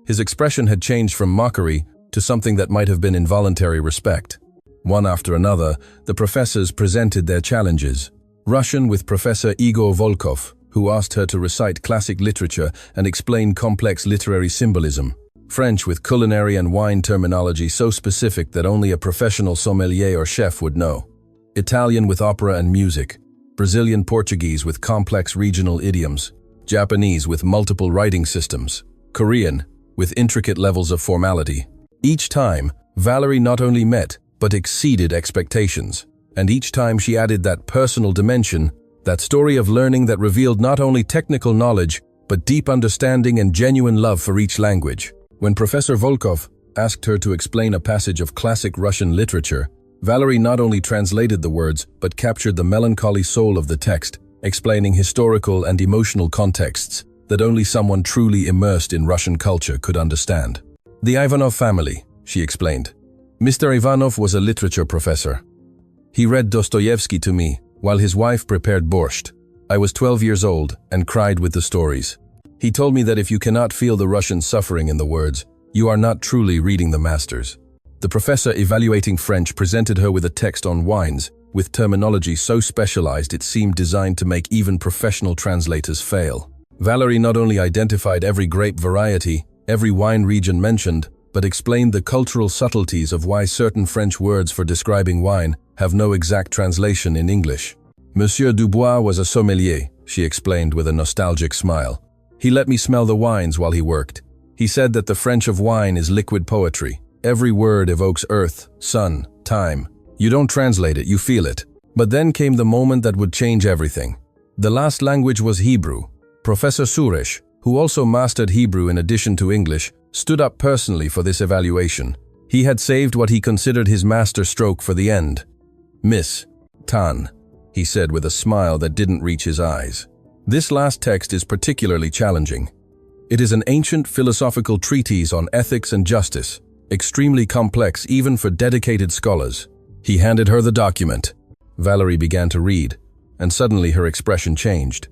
His expression had changed from mockery to something that might have been involuntary respect. One after another, the professors presented their challenges. Russian with Professor Igor Volkov, who asked her to recite classic literature and explain complex literary symbolism. French with culinary and wine terminology so specific that only a professional sommelier or chef would know. Italian with opera and music. Brazilian Portuguese with complex regional idioms. Japanese with multiple writing systems. Korean with intricate levels of formality. Each time, Valerie not only met, but exceeded expectations. And each time she added that personal dimension, that story of learning that revealed not only technical knowledge, but deep understanding and genuine love for each language. When Professor Volkov asked her to explain a passage of classic Russian literature, Valerie not only translated the words, but captured the melancholy soul of the text, explaining historical and emotional contexts that only someone truly immersed in Russian culture could understand. The Ivanov family, she explained. Mr. Ivanov was a literature professor. He read Dostoevsky to me while his wife prepared borscht. I was 12 years old and cried with the stories. He told me that if you cannot feel the Russian suffering in the words, you are not truly reading the masters. The professor evaluating French presented her with a text on wines, with terminology so specialized it seemed designed to make even professional translators fail. Valerie not only identified every grape variety, every wine region mentioned, but explained the cultural subtleties of why certain French words for describing wine have no exact translation in English. Monsieur Dubois was a sommelier, she explained with a nostalgic smile. He let me smell the wines while he worked. He said that the French of wine is liquid poetry. Every word evokes earth, sun, time. You don't translate it, you feel it. But then came the moment that would change everything. The last language was Hebrew. Professor Suresh, who also mastered Hebrew in addition to English, stood up personally for this evaluation. He had saved what he considered his master stroke for the end. Miss Tan, he said with a smile that didn't reach his eyes. This last text is particularly challenging. It is an ancient philosophical treatise on ethics and justice, extremely complex even for dedicated scholars. He handed her the document. Valerie began to read, and suddenly her expression changed.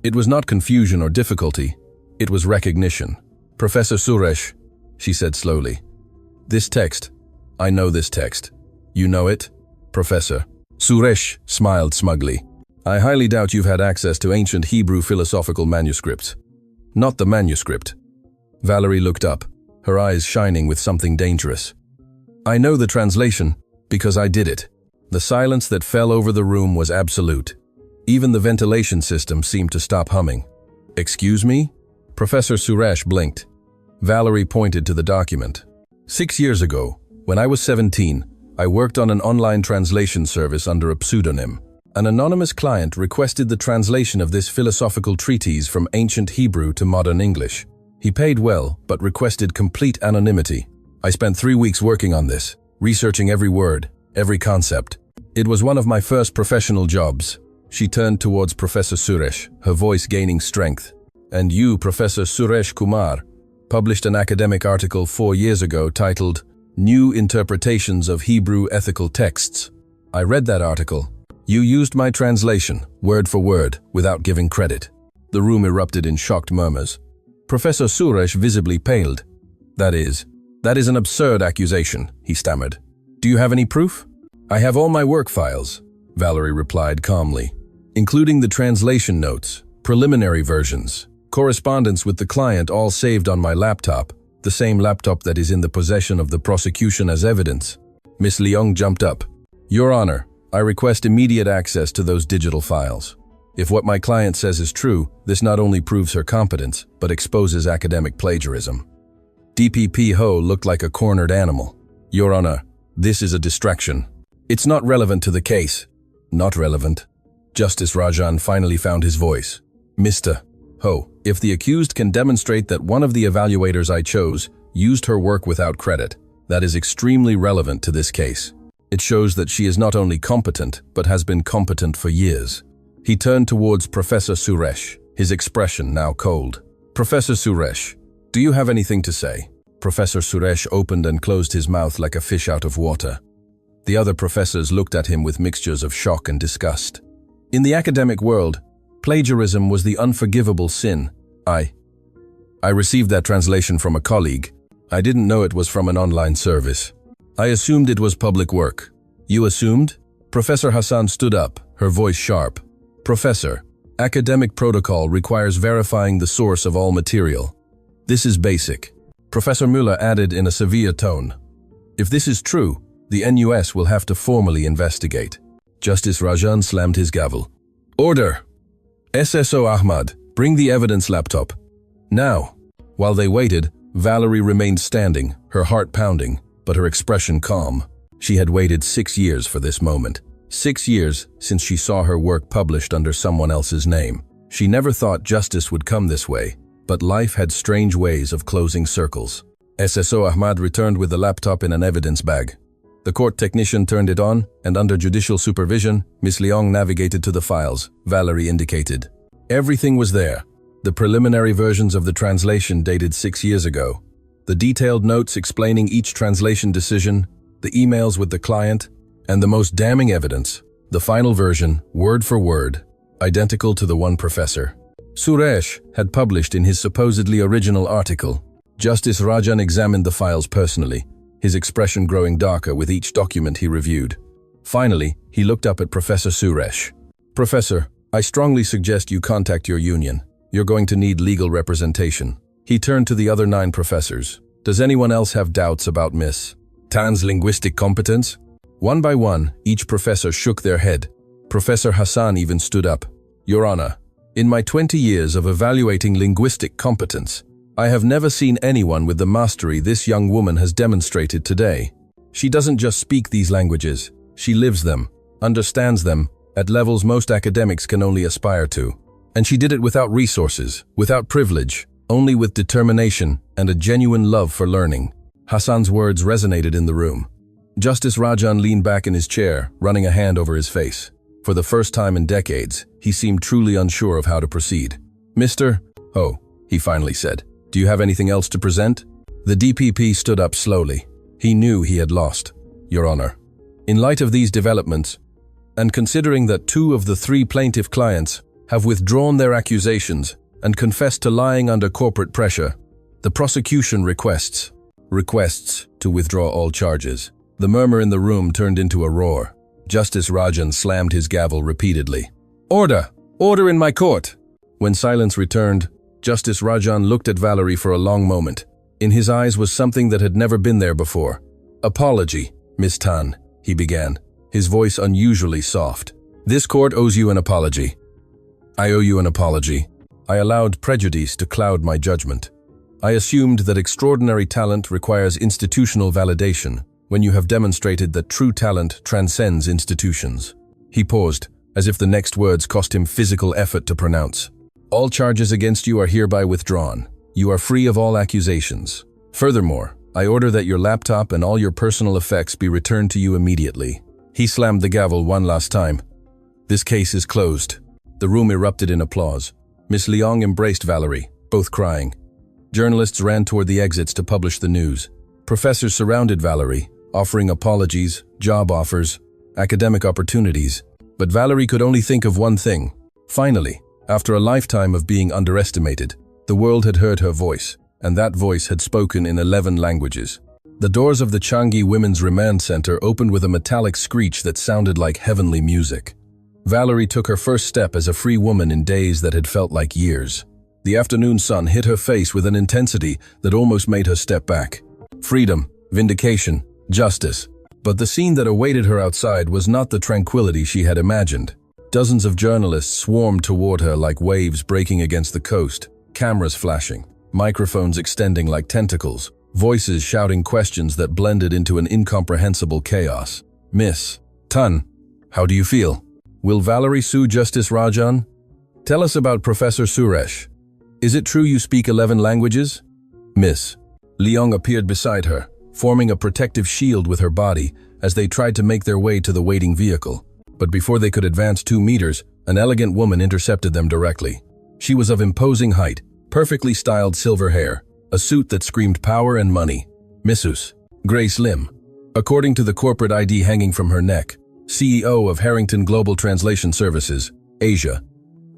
It was not confusion or difficulty, it was recognition. Professor Suresh, she said slowly. This text, I know this text. You know it? Professor Suresh smiled smugly. I highly doubt you've had access to ancient Hebrew philosophical manuscripts. Not the manuscript. Valerie looked up, her eyes shining with something dangerous. I know the translation, because I did it. The silence that fell over the room was absolute. Even the ventilation system seemed to stop humming. Excuse me? Professor Suresh blinked. Valerie pointed to the document. 6 years ago, when I was 17, I worked on an online translation service under a pseudonym. An anonymous client requested the translation of this philosophical treatise from ancient Hebrew to modern English. He paid well, but requested complete anonymity. I spent 3 weeks working on this, researching every word, every concept. It was one of my first professional jobs. She turned towards Professor Suresh, her voice gaining strength. And you, Professor Suresh Kumar, published an academic article 4 years ago titled New Interpretations of Hebrew Ethical Texts. I read that article. You used my translation, word for word, without giving credit. The room erupted in shocked murmurs. Professor Suresh visibly paled. That is an absurd accusation, he stammered. Do you have any proof? I have all my work files, Valerie replied calmly, including the translation notes, preliminary versions, correspondence with the client all saved on my laptop, the same laptop that is in the possession of the prosecution as evidence. Miss Leong jumped up. Your Honor, I request immediate access to those digital files. If what my client says is true, this not only proves her competence, but exposes academic plagiarism. DPP Ho looked like a cornered animal. Your Honor, this is a distraction. It's not relevant to the case. Not relevant. Justice Rajan finally found his voice. Mr. Ho, if the accused can demonstrate that one of the evaluators I chose used her work without credit, that is extremely relevant to this case. It shows that she is not only competent, but has been competent for years. He turned towards Professor Suresh, his expression now cold. Professor Suresh, do you have anything to say? Professor Suresh opened and closed his mouth like a fish out of water. The other professors looked at him with mixtures of shock and disgust. In the academic world, plagiarism was the unforgivable sin. I received that translation from a colleague. I didn't know it was from an online service. I assumed it was public work. You assumed? Professor Hassan stood up, her voice sharp. Professor, academic protocol requires verifying the source of all material. This is basic. Professor Müller added in a severe tone. If this is true, the NUS will have to formally investigate. Justice Rajan slammed his gavel. Order! SSO Ahmad, bring the evidence laptop. Now. While they waited, Valerie remained standing, her heart pounding, but her expression calm. She had waited 6 years for this moment. 6 years since she saw her work published under someone else's name. She never thought justice would come this way, but life had strange ways of closing circles. SSO Ahmad returned with the laptop in an evidence bag. The court technician turned it on, and under judicial supervision, Miss Leong navigated to the files, Valerie indicated. Everything was there. The preliminary versions of the translation dated 6 years ago. The detailed notes explaining each translation decision, the emails with the client, and the most damning evidence, the final version, word for word, identical to the one Professor Suresh had published in his supposedly original article. Justice Rajan examined the files personally, his expression growing darker with each document he reviewed. Finally, he looked up at Professor Suresh. Professor, I strongly suggest you contact your union. You're going to need legal representation. He turned to the other 9 professors. Does anyone else have doubts about Miss Tan's linguistic competence? One by one, each professor shook their head. Professor Hassan even stood up. Your Honor, in my 20 years of evaluating linguistic competence, I have never seen anyone with the mastery this young woman has demonstrated today. She doesn't just speak these languages, she lives them, understands them, at levels most academics can only aspire to. And she did it without resources, without privilege, only with determination and a genuine love for learning. Hassan's words resonated in the room. Justice Rajan leaned back in his chair, running a hand over his face. For the first time in decades, he seemed truly unsure of how to proceed. Mr. Oh, he finally said. Do you have anything else to present? The DPP stood up slowly. He knew he had lost. Your Honor, in light of these developments, and considering that 2 of the 3 plaintiff clients have withdrawn their accusations and confessed to lying under corporate pressure, the prosecution requests to withdraw all charges. The murmur in the room turned into a roar. Justice Rajan slammed his gavel repeatedly. Order! Order in my court! When silence returned, Justice Rajan looked at Valerie for a long moment. In his eyes was something that had never been there before. Apology, Miss Tan, he began, his voice unusually soft. This court owes you an apology. I owe you an apology. I allowed prejudice to cloud my judgment. I assumed that extraordinary talent requires institutional validation when you have demonstrated that true talent transcends institutions. He paused, as if the next words cost him physical effort to pronounce. All charges against you are hereby withdrawn. You are free of all accusations. Furthermore, I order that your laptop and all your personal effects be returned to you immediately. He slammed the gavel one last time. This case is closed. The room erupted in applause. Miss Leong embraced Valerie, both crying. Journalists ran toward the exits to publish the news. Professors surrounded Valerie, offering apologies, job offers, academic opportunities. But Valerie could only think of one thing. Finally, after a lifetime of being underestimated, the world had heard her voice, and that voice had spoken in 11 languages. The doors of the Changi Women's Remand Center opened with a metallic screech that sounded like heavenly music. Valerie took her first step as a free woman in days that had felt like years. The afternoon sun hit her face with an intensity that almost made her step back. Freedom, vindication, justice. But the scene that awaited her outside was not the tranquility she had imagined. Dozens of journalists swarmed toward her like waves breaking against the coast, cameras flashing, microphones extending like tentacles, voices shouting questions that blended into an incomprehensible chaos. Miss Tan, how do you feel? Will Valerie sue Justice Rajan? Tell us about Professor Suresh. Is it true you speak 11 languages? Miss Leong appeared beside her, forming a protective shield with her body as they tried to make their way to the waiting vehicle. But before they could advance 2 meters, an elegant woman intercepted them directly. She was of imposing height, perfectly styled silver hair, a suit that screamed power and money. Mrs. Grace Lim. According to the corporate ID hanging from her neck, CEO of Harrington Global Translation Services, Asia.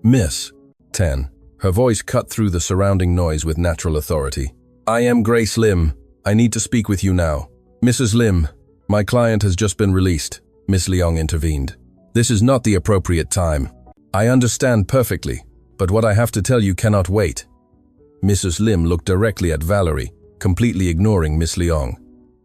Miss Tan. Her voice cut through the surrounding noise with natural authority. I am Grace Lim. I need to speak with you now. Mrs. Lim, my client has just been released. Miss Leong intervened. This is not the appropriate time. I understand perfectly, but what I have to tell you cannot wait. Mrs. Lim looked directly at Valerie, completely ignoring Miss Leong.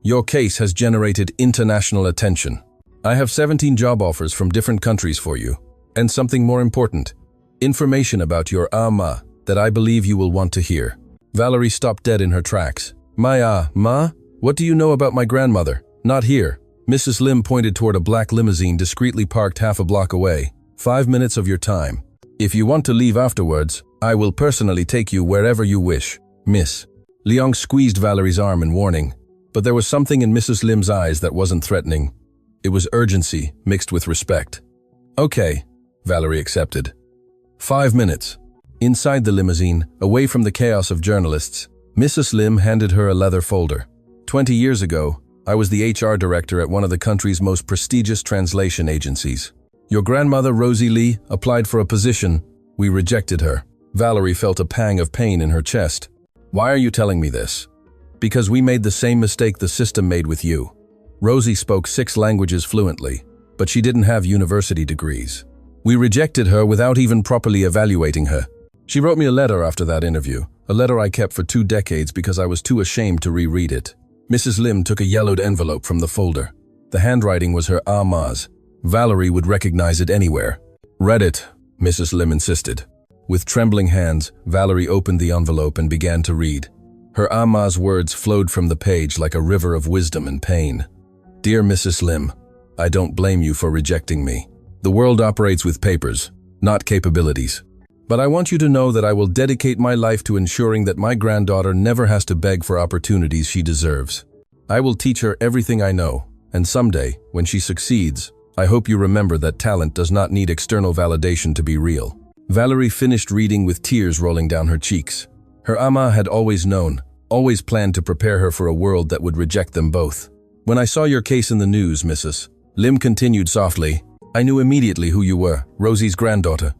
Your case has generated international attention. I have 17 job offers from different countries for you. And something more important, information about your ma that I believe you will want to hear. Valerie stopped dead in her tracks. My ma? What do you know about my grandmother? Not here. Mrs. Lim pointed toward a black limousine discreetly parked half a block away. 5 minutes of your time. If you want to leave afterwards, I will personally take you wherever you wish. Miss Leong squeezed Valerie's arm in warning, but there was something in Mrs. Lim's eyes that wasn't threatening. It was urgency mixed with respect. Okay, Valerie accepted. 5 minutes. Inside the limousine, away from the chaos of journalists, Mrs. Lim handed her a leather folder. 20 years ago, I was the HR director at one of the country's most prestigious translation agencies. Your grandmother, Rosie Lee, applied for a position. We rejected her. Valerie felt a pang of pain in her chest. Why are you telling me this? Because we made the same mistake the system made with you. Rosie spoke 6 languages fluently, but she didn't have university degrees. We rejected her without even properly evaluating her. She wrote me a letter after that interview, a letter I kept for 2 decades because I was too ashamed to reread it. Mrs. Lim took a yellowed envelope from the folder. The handwriting was her ma's. Valerie would recognize it anywhere. Read it, Mrs. Lim insisted. With trembling hands, Valerie opened the envelope and began to read. Her ma's words flowed from the page like a river of wisdom and pain. Dear Mrs. Lim, I don't blame you for rejecting me. The world operates with papers, not capabilities. But I want you to know that I will dedicate my life to ensuring that my granddaughter never has to beg for opportunities she deserves. I will teach her everything I know, and someday, when she succeeds, I hope you remember that talent does not need external validation to be real. Valerie finished reading with tears rolling down her cheeks. Her ama had always known, always planned to prepare her for a world that would reject them both. When I saw your case in the news, Mrs. Lim continued softly, I knew immediately who you were, Rosie's granddaughter,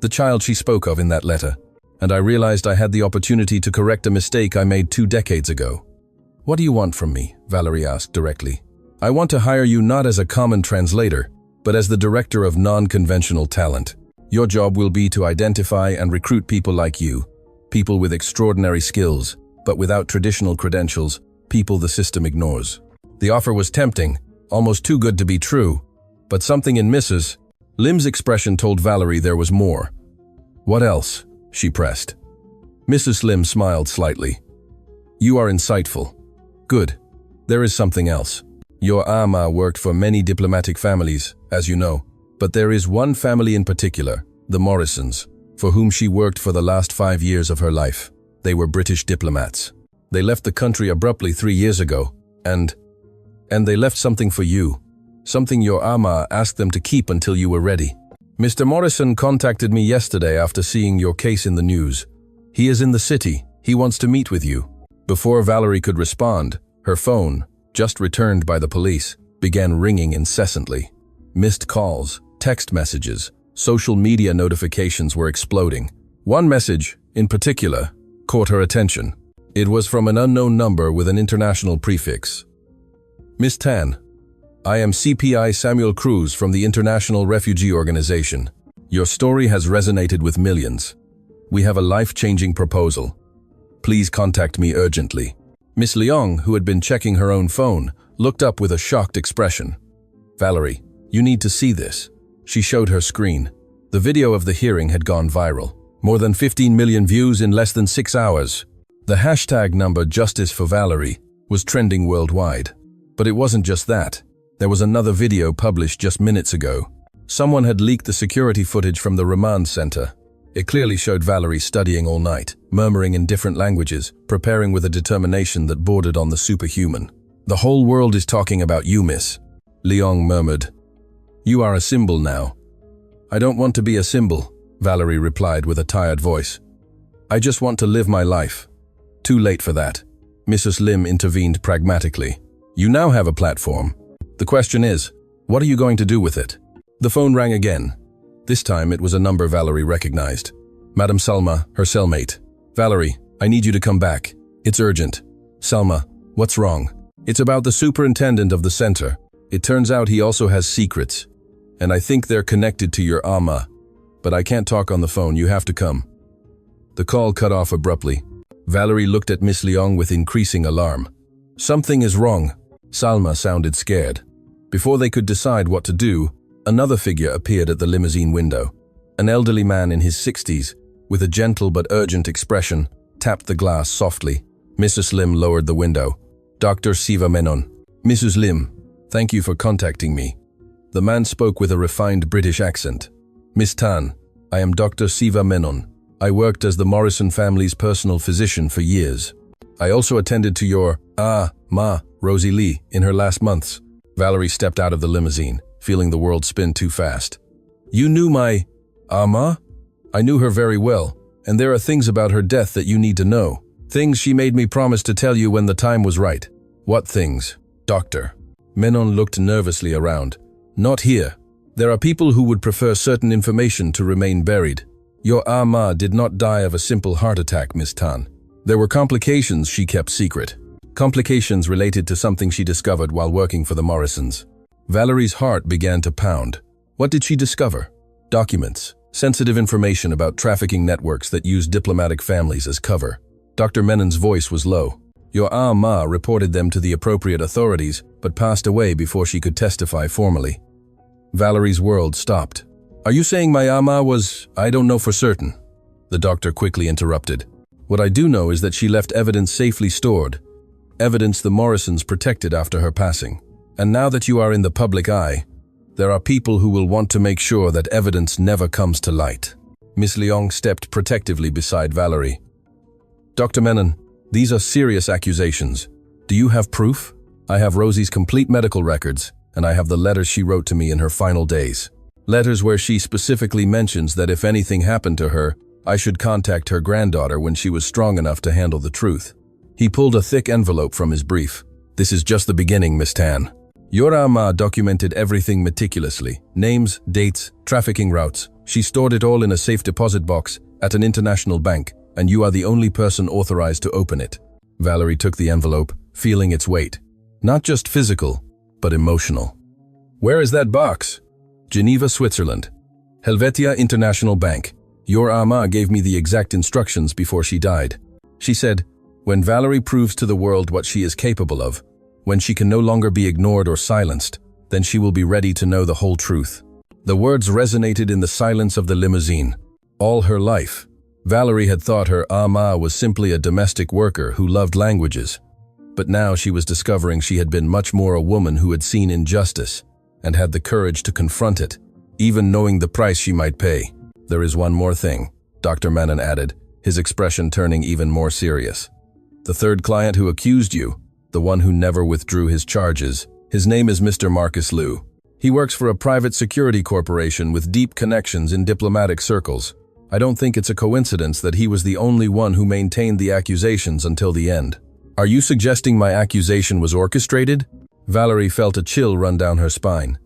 the child she spoke of in that letter, and I realized I had the opportunity to correct a mistake I made 2 decades ago. What do you want from me? Valerie asked directly. I want to hire you not as a common translator, but as the director of non-conventional talent. Your job will be to identify and recruit people like you, people with extraordinary skills, but without traditional credentials, people the system ignores. The offer was tempting, almost too good to be true, but something in Mrs. Lim's expression told Valerie there was more. What else? She pressed. Mrs. Lim smiled slightly. You are insightful. Good. There is something else. Your ama worked for many diplomatic families, as you know, but there is one family in particular, the Morrisons, for whom she worked for the last 5 years of her life. They were British diplomats. They left the country abruptly 3 years ago, and they left something for you, something your ama asked them to keep until you were ready. Mr. Morrison contacted me yesterday after seeing your case in the news. He is in the city. He wants to meet with you. Before Valerie could respond, her phone, just returned by the police, began ringing incessantly. Missed calls, text messages, social media notifications were exploding. One message, in particular, caught her attention. It was from an unknown number with an international prefix. Miss Tan, I am CPI Samuel Cruz from the International Refugee Organization. Your story has resonated with millions. We have a life-changing proposal. Please contact me urgently. Miss Leong, who had been checking her own phone, looked up with a shocked expression. Valerie, you need to see this. She showed her screen. The video of the hearing had gone viral. More than 15 million views in less than 6 hours. The hashtag number Justice for Valerie was trending worldwide. But it wasn't just that. There was another video published just minutes ago. Someone had leaked the security footage from the remand center. It clearly showed Valerie studying all night, murmuring in different languages, preparing with a determination that bordered on the superhuman. The whole world is talking about you, Miss. Leong murmured. You are a symbol now. I don't want to be a symbol, Valerie replied with a tired voice. I just want to live my life. Too late for that. Mrs. Lim intervened pragmatically. You now have a platform. The question is, what are you going to do with it? The phone rang again. This time it was a number Valerie recognized. Madam Salma, her cellmate. Valerie, I need you to come back. It's urgent. Salma, what's wrong? It's about the superintendent of the center. It turns out he also has secrets. And I think they're connected to your Amma. But I can't talk on the phone, you have to come. The call cut off abruptly. Valerie looked at Miss Leong with increasing alarm. Something is wrong. Salma sounded scared. Before they could decide what to do, another figure appeared at the limousine window. An elderly man in his 60s, with a gentle but urgent expression, tapped the glass softly. Mrs. Lim lowered the window. Dr. Siva Menon. Mrs. Lim, thank you for contacting me. The man spoke with a refined British accent. Miss Tan, I am Dr. Siva Menon. I worked as the Morrison family's personal physician for years. I also attended to your Ma, Rosie Lee, in her last months. Valerie stepped out of the limousine, feeling the world spin too fast. You knew my Ma? I knew her very well, and there are things about her death that you need to know. Things she made me promise to tell you when the time was right. What things? Doctor. Menon looked nervously around. Not here. There are people who would prefer certain information to remain buried. Your Ma did not die of a simple heart attack, Miss Tan. There were complications she kept secret. Complications related to something she discovered while working for the Morrisons. Valerie's heart began to pound. What did she discover? Documents. Sensitive information about trafficking networks that use diplomatic families as cover. Dr. Menon's voice was low. Your Ma reported them to the appropriate authorities, but passed away before she could testify formally. Valerie's world stopped. Are you saying my Ma was… I don't know for certain. The doctor quickly interrupted. What I do know is that she left evidence safely stored. Evidence the Morrisons protected after her passing. And now that you are in the public eye, there are people who will want to make sure that evidence never comes to light. Miss Leong stepped protectively beside Valerie. Dr. Menon, these are serious accusations. Do you have proof? I have Rosie's complete medical records, and I have the letters she wrote to me in her final days. Letters where she specifically mentions that if anything happened to her, I should contact her granddaughter when she was strong enough to handle the truth. He pulled a thick envelope from his brief. This is just the beginning, Miss Tan. Your Ma documented everything meticulously. Names, dates, trafficking routes. She stored it all in a safe deposit box at an international bank, and you are the only person authorized to open it. Valerie took the envelope, feeling its weight. Not just physical, but emotional. Where is that box? Geneva, Switzerland. Helvetia International Bank. Your Ma gave me the exact instructions before she died. She said, when Valerie proves to the world what she is capable of, when she can no longer be ignored or silenced, then she will be ready to know the whole truth. The words resonated in the silence of the limousine. All her life, Valerie had thought her Ma was simply a domestic worker who loved languages. But now she was discovering she had been much more a woman who had seen injustice and had the courage to confront it, even knowing the price she might pay. There is one more thing, Dr. Menon added, his expression turning even more serious. The third client who accused you, the one who never withdrew his charges, his name is Mr. Marcus Liu. He works for a private security corporation with deep connections in diplomatic circles. I don't think it's a coincidence that he was the only one who maintained the accusations until the end. Are you suggesting my accusation was orchestrated? Valerie felt a chill run down her spine.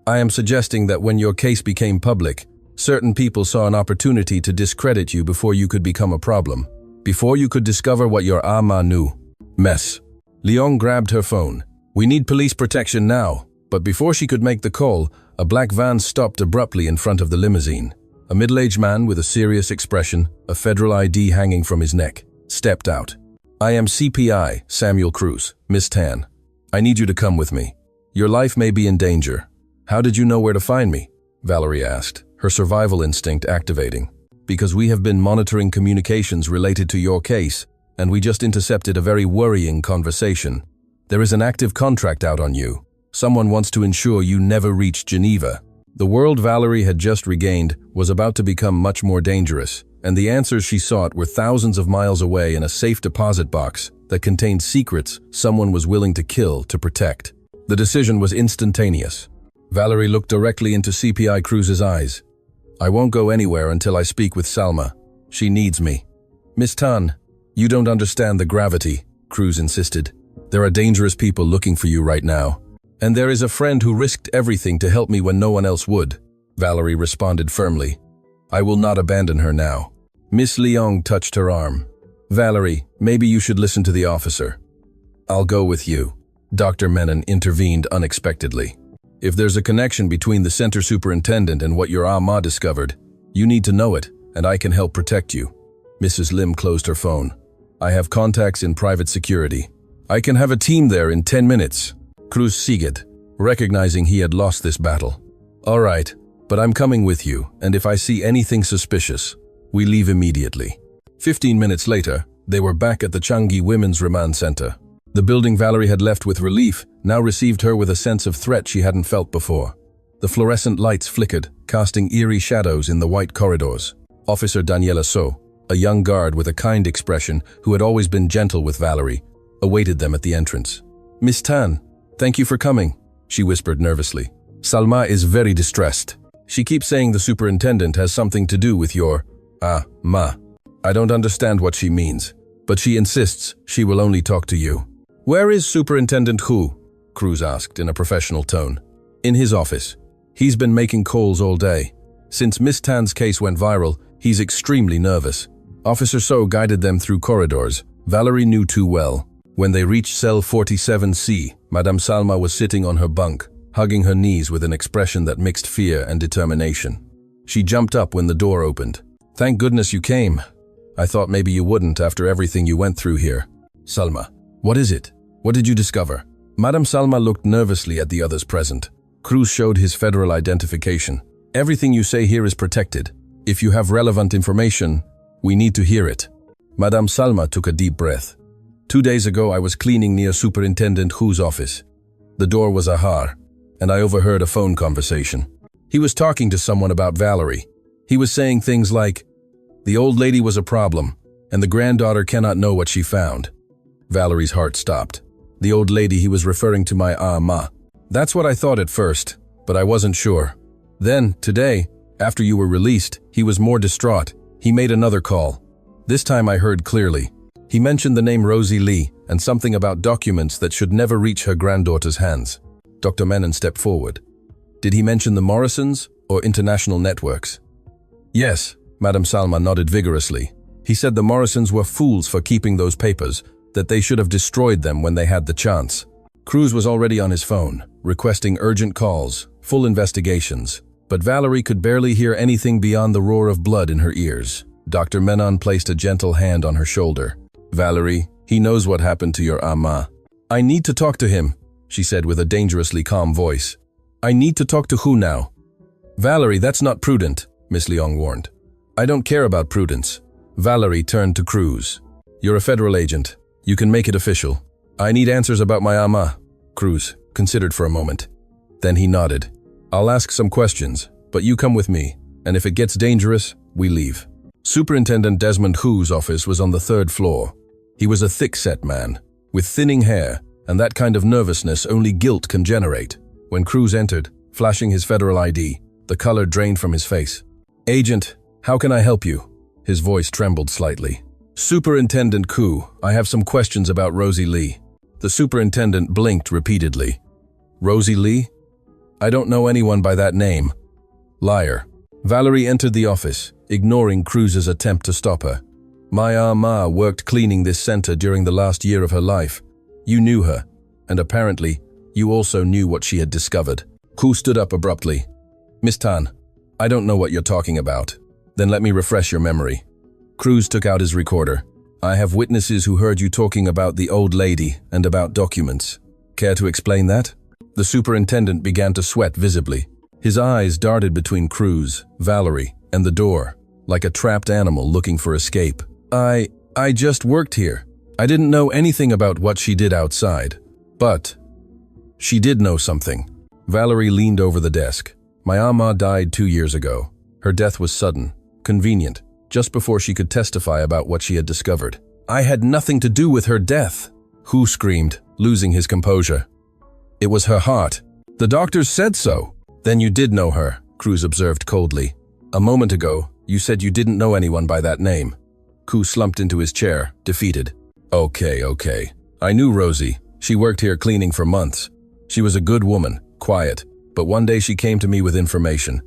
I am suggesting that when your case became public, certain people saw an opportunity to discredit you before you could become a problem, before you could discover what your Ma knew. Mess. Leong grabbed her phone. We need police protection now. But before she could make the call, a black van stopped abruptly in front of the limousine. A middle-aged man with a serious expression, a federal ID hanging from his neck, stepped out. I am CPI, Samuel Cruz, Miss Tan. I need you to come with me. Your life may be in danger. How did you know where to find me? Valerie asked, her survival instinct activating. Because we have been monitoring communications related to your case, and we just intercepted a very worrying conversation. There is an active contract out on you. Someone wants to ensure you never reach Geneva. The world Valerie had just regained was about to become much more dangerous, and the answers she sought were thousands of miles away in a safe deposit box that contained secrets someone was willing to kill to protect. The decision was instantaneous. Valerie looked directly into CPI Cruz's eyes. I won't go anywhere until I speak with Salma. She needs me. Miss Tan, you don't understand the gravity, Cruz insisted. There are dangerous people looking for you right now. And there is a friend who risked everything to help me when no one else would. Valerie responded firmly. I will not abandon her now. Miss Leong touched her arm. Valerie, maybe you should listen to the officer. I'll go with you. Dr. Menon intervened unexpectedly. If there's a connection between the center superintendent and what your ama discovered, you need to know it, and I can help protect you. Mrs. Lim closed her phone. I have contacts in private security. I can have a team there in 10 minutes. Cruz sighed, recognizing he had lost this battle. All right, but I'm coming with you, and if I see anything suspicious, we leave immediately. 15 minutes later, they were back at the Changi Women's Remand Center. The building Valerie had left with relief now received her with a sense of threat she hadn't felt before. The fluorescent lights flickered, casting eerie shadows in the white corridors. Officer Daniela So, a young guard with a kind expression who had always been gentle with Valerie, awaited them at the entrance. Miss Tan, thank you for coming, she whispered nervously. Salma is very distressed. She keeps saying the superintendent has something to do with your, ma. I don't understand what she means, but she insists she will only talk to you. Where is Superintendent Hu? Cruz asked in a professional tone. In his office. He's been making calls all day. Since Miss Tan's case went viral, he's extremely nervous. Officer So guided them through corridors. Valerie knew too well. When they reached cell 47C, Madame Salma was sitting on her bunk, hugging her knees with an expression that mixed fear and determination. She jumped up when the door opened. Thank goodness you came. I thought maybe you wouldn't after everything you went through here. Salma, what is it? What did you discover? Madame Salma looked nervously at the others present. Cruz showed his federal identification. Everything you say here is protected. If you have relevant information, we need to hear it. Madame Salma took a deep breath. 2 days ago, I was cleaning near Superintendent Hu's office. The door was ajar, and I overheard a phone conversation. He was talking to someone about Valerie. He was saying things like, the old lady was a problem, and the granddaughter cannot know what she found. Valerie's heart stopped. The old lady, he was referring to my ma. That's what I thought at first, but I wasn't sure. Then, today, after you were released, he was more distraught. He made another call. This time I heard clearly. He mentioned the name Rosie Lee and something about documents that should never reach her granddaughter's hands. Dr. Menon stepped forward. Did he mention the Morrisons or international networks? Yes, Madame Salma nodded vigorously. He said the Morrisons were fools for keeping those papers, that they should have destroyed them when they had the chance. Cruz was already on his phone, requesting urgent calls, full investigations, but Valerie could barely hear anything beyond the roar of blood in her ears. Dr. Menon placed a gentle hand on her shoulder. Valerie, he knows what happened to your ama. I need to talk to him, she said with a dangerously calm voice. I need to talk to Hu now. Valerie, that's not prudent, Miss Leong warned. I don't care about prudence. Valerie turned to Cruz. You're a federal agent. You can make it official. I need answers about my ama. Cruz considered for a moment. Then he nodded. I'll ask some questions, but you come with me, and if it gets dangerous, we leave. Superintendent Desmond Hu's office was on the 3rd floor. He was a thick-set man, with thinning hair, and that kind of nervousness only guilt can generate. When Cruz entered, flashing his federal ID, the color drained from his face. Agent, how can I help you? His voice trembled slightly. Superintendent Hu, I have some questions about Rosie Lee. The superintendent blinked repeatedly. Rosie Lee? I don't know anyone by that name. Liar. Valerie entered the office, ignoring Cruz's attempt to stop her. My ama worked cleaning this center during the last year of her life. You knew her, and apparently, you also knew what she had discovered. Hu stood up abruptly. Miss Tan, I don't know what you're talking about. Then let me refresh your memory. Cruz took out his recorder. I have witnesses who heard you talking about the old lady and about documents. Care to explain that? The superintendent began to sweat visibly. His eyes darted between Cruz, Valerie, and the door, like a trapped animal looking for escape. I just worked here. I didn't know anything about what she did outside. But she did know something. Valerie leaned over the desk. My ama died 2 years ago. Her death was sudden, convenient, just before she could testify about what she had discovered. I had nothing to do with her death, Hu screamed, losing his composure. It was her heart. The doctors said so. Then you did know her, Cruz observed coldly. A moment ago, you said you didn't know anyone by that name. Hu slumped into his chair, defeated. Okay. I knew Rosie, She worked here cleaning for months. She was a good woman, quiet, but one day she came to me with information.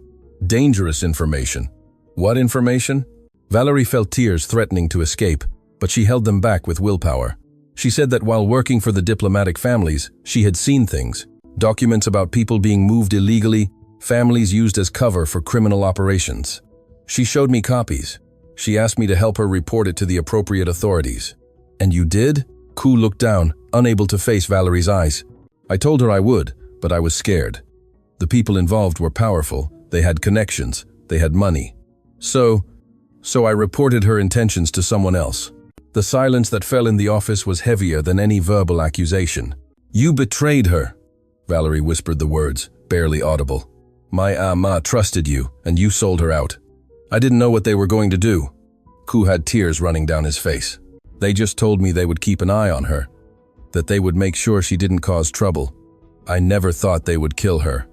Dangerous information. What information? Valerie felt tears threatening to escape, but she held them back with willpower. She said that while working for the diplomatic families, she had seen things. Documents about people being moved illegally, families used as cover for criminal operations. She showed me copies. She asked me to help her report it to the appropriate authorities. And you did? Ku looked down, unable to face Valerie's eyes. I told her I would, but I was scared. The people involved were powerful. They had connections. They had money. So I reported her intentions to someone else. The silence that fell in the office was heavier than any verbal accusation. You betrayed her, Valerie whispered the words, barely audible. My ama trusted you, and you sold her out. I didn't know what they were going to do. Ku had tears running down his face. They just told me they would keep an eye on her, that they would make sure she didn't cause trouble. I never thought they would kill her.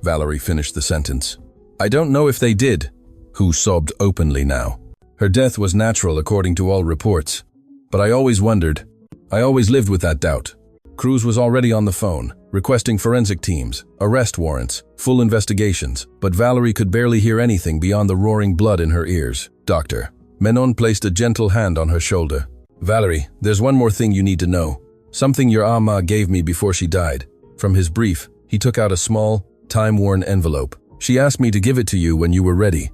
Valerie finished the sentence. I don't know if they did. Ku sobbed openly now. Her death was natural according to all reports. But I always wondered. I always lived with that doubt. Cruz was already on the phone, requesting forensic teams, arrest warrants, full investigations, but Valerie could barely hear anything beyond the roaring blood in her ears. Doctor. Menon placed a gentle hand on her shoulder. Valerie, there's one more thing you need to know. Something your ama gave me before she died. From his brief, he took out a small, time-worn envelope. She asked me to give it to you when you were ready.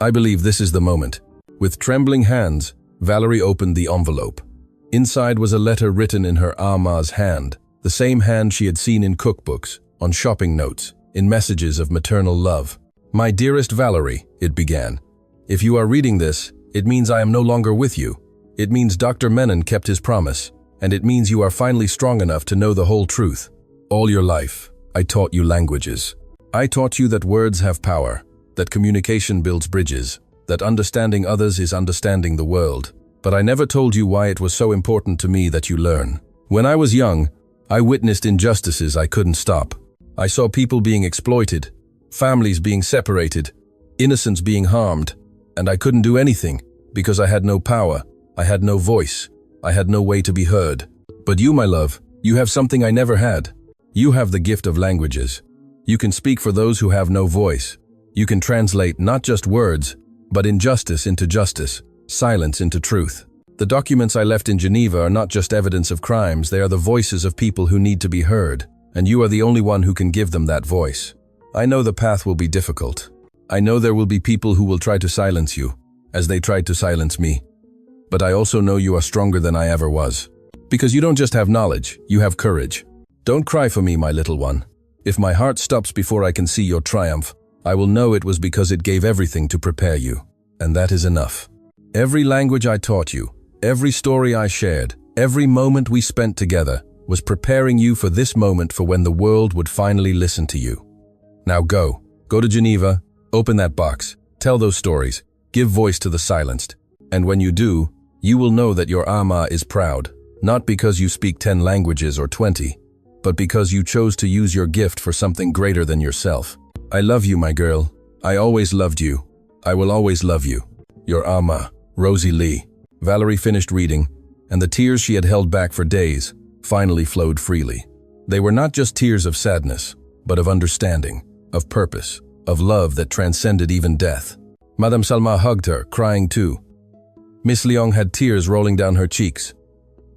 I believe this is the moment. With trembling hands, Valerie opened the envelope. Inside was a letter written in her ama's hand, the same hand she had seen in cookbooks, on shopping notes, in messages of maternal love. My dearest Valerie, it began. If you are reading this, it means I am no longer with you. It means Dr. Menon kept his promise, and it means you are finally strong enough to know the whole truth. All your life, I taught you languages. I taught you that words have power, that communication builds bridges, that understanding others is understanding the world. But I never told you why it was so important to me that you learn. When I was young, I witnessed injustices I couldn't stop. I saw people being exploited, families being separated, innocents being harmed, and I couldn't do anything because I had no power, I had no voice, I had no way to be heard. But you, my love, you have something I never had. You have the gift of languages. You can speak for those who have no voice. You can translate not just words, but injustice into justice, silence into truth. The documents I left in Geneva are not just evidence of crimes, they are the voices of people who need to be heard, and you are the only one who can give them that voice. I know the path will be difficult. I know there will be people who will try to silence you, as they tried to silence me. But I also know you are stronger than I ever was. Because you don't just have knowledge, you have courage. Don't cry for me, my little one. If my heart stops before I can see your triumph, I will know it was because it gave everything to prepare you. And that is enough. Every language I taught you, every story I shared, every moment we spent together was preparing you for this moment, for when the world would finally listen to you. Now go to Geneva, open that box, tell those stories, give voice to the silenced. And when you do, you will know that your ama is proud, not because you speak 10 languages or 20, but because you chose to use your gift for something greater than yourself. I love you, my girl. I always loved you. I will always love you. Your ama, Rosie Lee. Valerie finished reading, and the tears she had held back for days finally flowed freely. They were not just tears of sadness, but of understanding, of purpose, of love that transcended even death. Madame Salma hugged her, crying too. Miss Leong had tears rolling down her cheeks.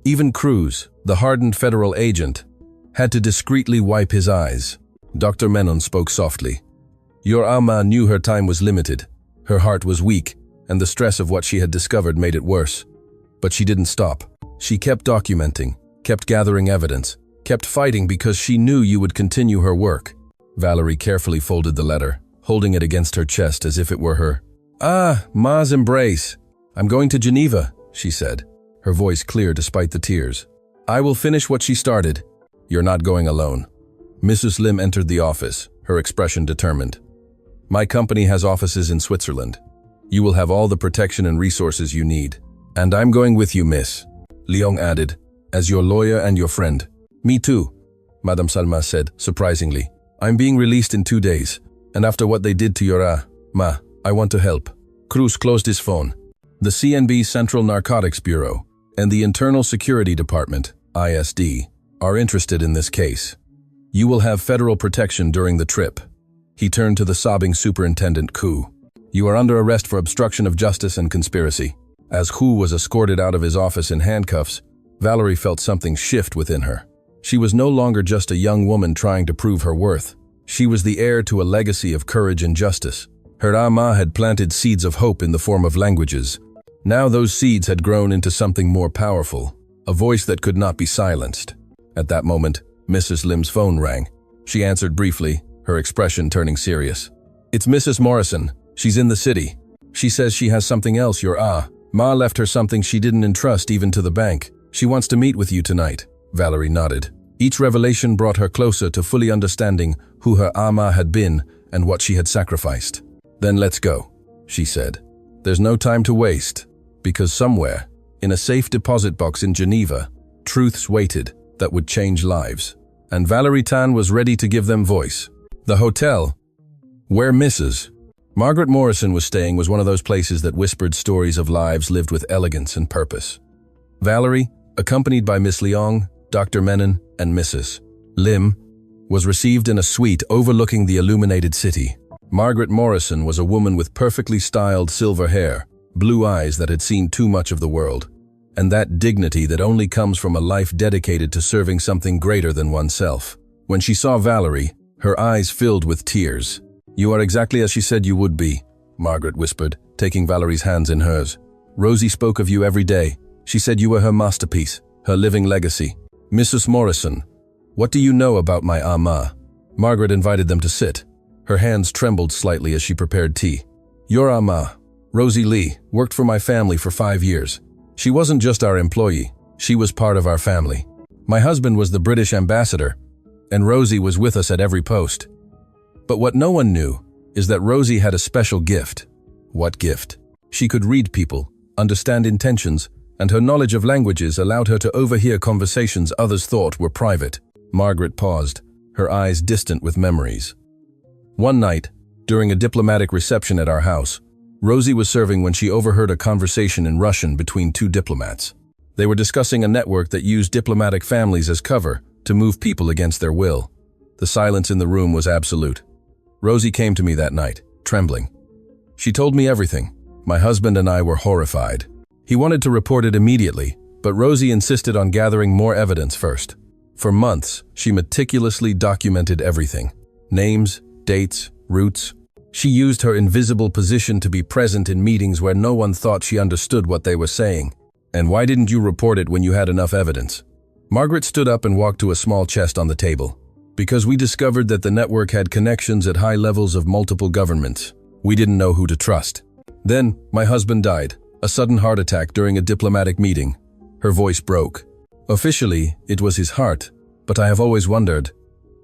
Even Cruz, the hardened federal agent, had to discreetly wipe his eyes. Dr. Menon spoke softly. Your ama knew her time was limited. Her heart was weak, and the stress of what she had discovered made it worse. But she didn't stop. She kept documenting, kept gathering evidence, kept fighting because she knew you would continue her work. Valerie carefully folded the letter, holding it against her chest as if it were her. Ma's embrace. I'm going to Geneva, she said, her voice clear despite the tears. I will finish what she started. You're not going alone. Mrs. Lim entered the office, her expression determined. My company has offices in Switzerland. You will have all the protection and resources you need. And I'm going with you, miss, Leong added, as your lawyer and your friend. Me too, Madame Salma said, surprisingly. I'm being released in 2 days, and after what they did to your ma, I want to help. Cruz closed his phone. The CNB Central Narcotics Bureau and the Internal Security Department, ISD, are interested in this case. You will have federal protection during the trip." He turned to the sobbing Superintendent Ku. "You are under arrest for obstruction of justice and conspiracy." As Hu was escorted out of his office in handcuffs, Valerie felt something shift within her. She was no longer just a young woman trying to prove her worth. She was the heir to a legacy of courage and justice. Her ama had planted seeds of hope in the form of languages. Now those seeds had grown into something more powerful, a voice that could not be silenced. At that moment, Mrs. Lim's phone rang. She answered briefly, her expression turning serious. "It's Mrs. Morrison. She's in the city. She says she has something else Ma left her something she didn't entrust even to the bank. She wants to meet with you tonight." Valerie nodded. Each revelation brought her closer to fully understanding who her ama had been and what she had sacrificed. "Then let's go," she said. "There's no time to waste." Because somewhere, in a safe deposit box in Geneva, truths waited that would change lives. And Valerie Tan was ready to give them voice. The hotel, where Mrs. Margaret Morrison was staying, was one of those places that whispered stories of lives lived with elegance and purpose. Valerie, accompanied by Miss Leong, Dr. Menon, and Mrs. Lim, was received in a suite overlooking the illuminated city. Margaret Morrison was a woman with perfectly styled silver hair, blue eyes that had seen too much of the world, and that dignity that only comes from a life dedicated to serving something greater than oneself. When she saw Valerie, her eyes filled with tears. "You are exactly as she said you would be," Margaret whispered, taking Valerie's hands in hers. "Rosie spoke of you every day. She said you were her masterpiece, her living legacy." "Mrs. Morrison, what do you know about my ama?" Margaret invited them to sit. Her hands trembled slightly as she prepared tea. "Your ama, Rosie Lee, worked for my family for 5 years. She wasn't just our employee, she was part of our family. My husband was the British ambassador, and Rosie was with us at every post. But what no one knew is that Rosie had a special gift." "What gift?" "She could read people, understand intentions, and her knowledge of languages allowed her to overhear conversations others thought were private." Margaret paused, her eyes distant with memories. "One night, during a diplomatic reception at our house, Rosie was serving when she overheard a conversation in Russian between 2 diplomats. They were discussing a network that used diplomatic families as cover to move people against their will. The silence in the room was absolute. Rosie came to me that night, trembling. She told me everything. My husband and I were horrified. He wanted to report it immediately, but Rosie insisted on gathering more evidence first. For months, she meticulously documented everything. Names, dates, routes. She used her invisible position to be present in meetings where no one thought she understood what they were saying. "And why didn't you report it when you had enough evidence?" Margaret stood up and walked to a small chest on the table. "Because we discovered that the network had connections at high levels of multiple governments. We didn't know who to trust. Then, my husband died, a sudden heart attack during a diplomatic meeting." Her voice broke. "Officially, it was his heart, but I have always wondered.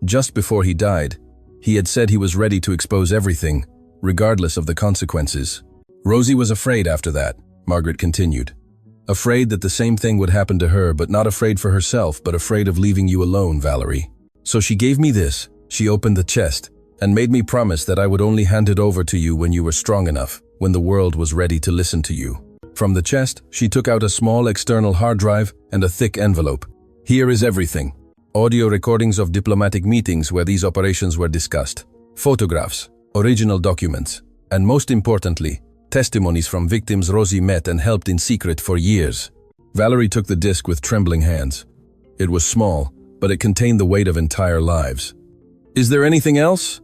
Just before he died, he had said he was ready to expose everything, regardless of the consequences. Rosie was afraid after that," Margaret continued. "Afraid that the same thing would happen to her, but not afraid for herself, but afraid of leaving you alone, Valerie. So she gave me this." She opened the chest and made me promise that I would only hand it over to you when you were strong enough, when the world was ready to listen to you. From the chest, she took out a small external hard drive and a thick envelope. "Here is everything. Audio recordings of diplomatic meetings where these operations were discussed, photographs, original documents, and most importantly, testimonies from victims Rosie met and helped in secret for years." Valerie took the disc with trembling hands. It was small, but it contained the weight of entire lives. "Is there anything else?"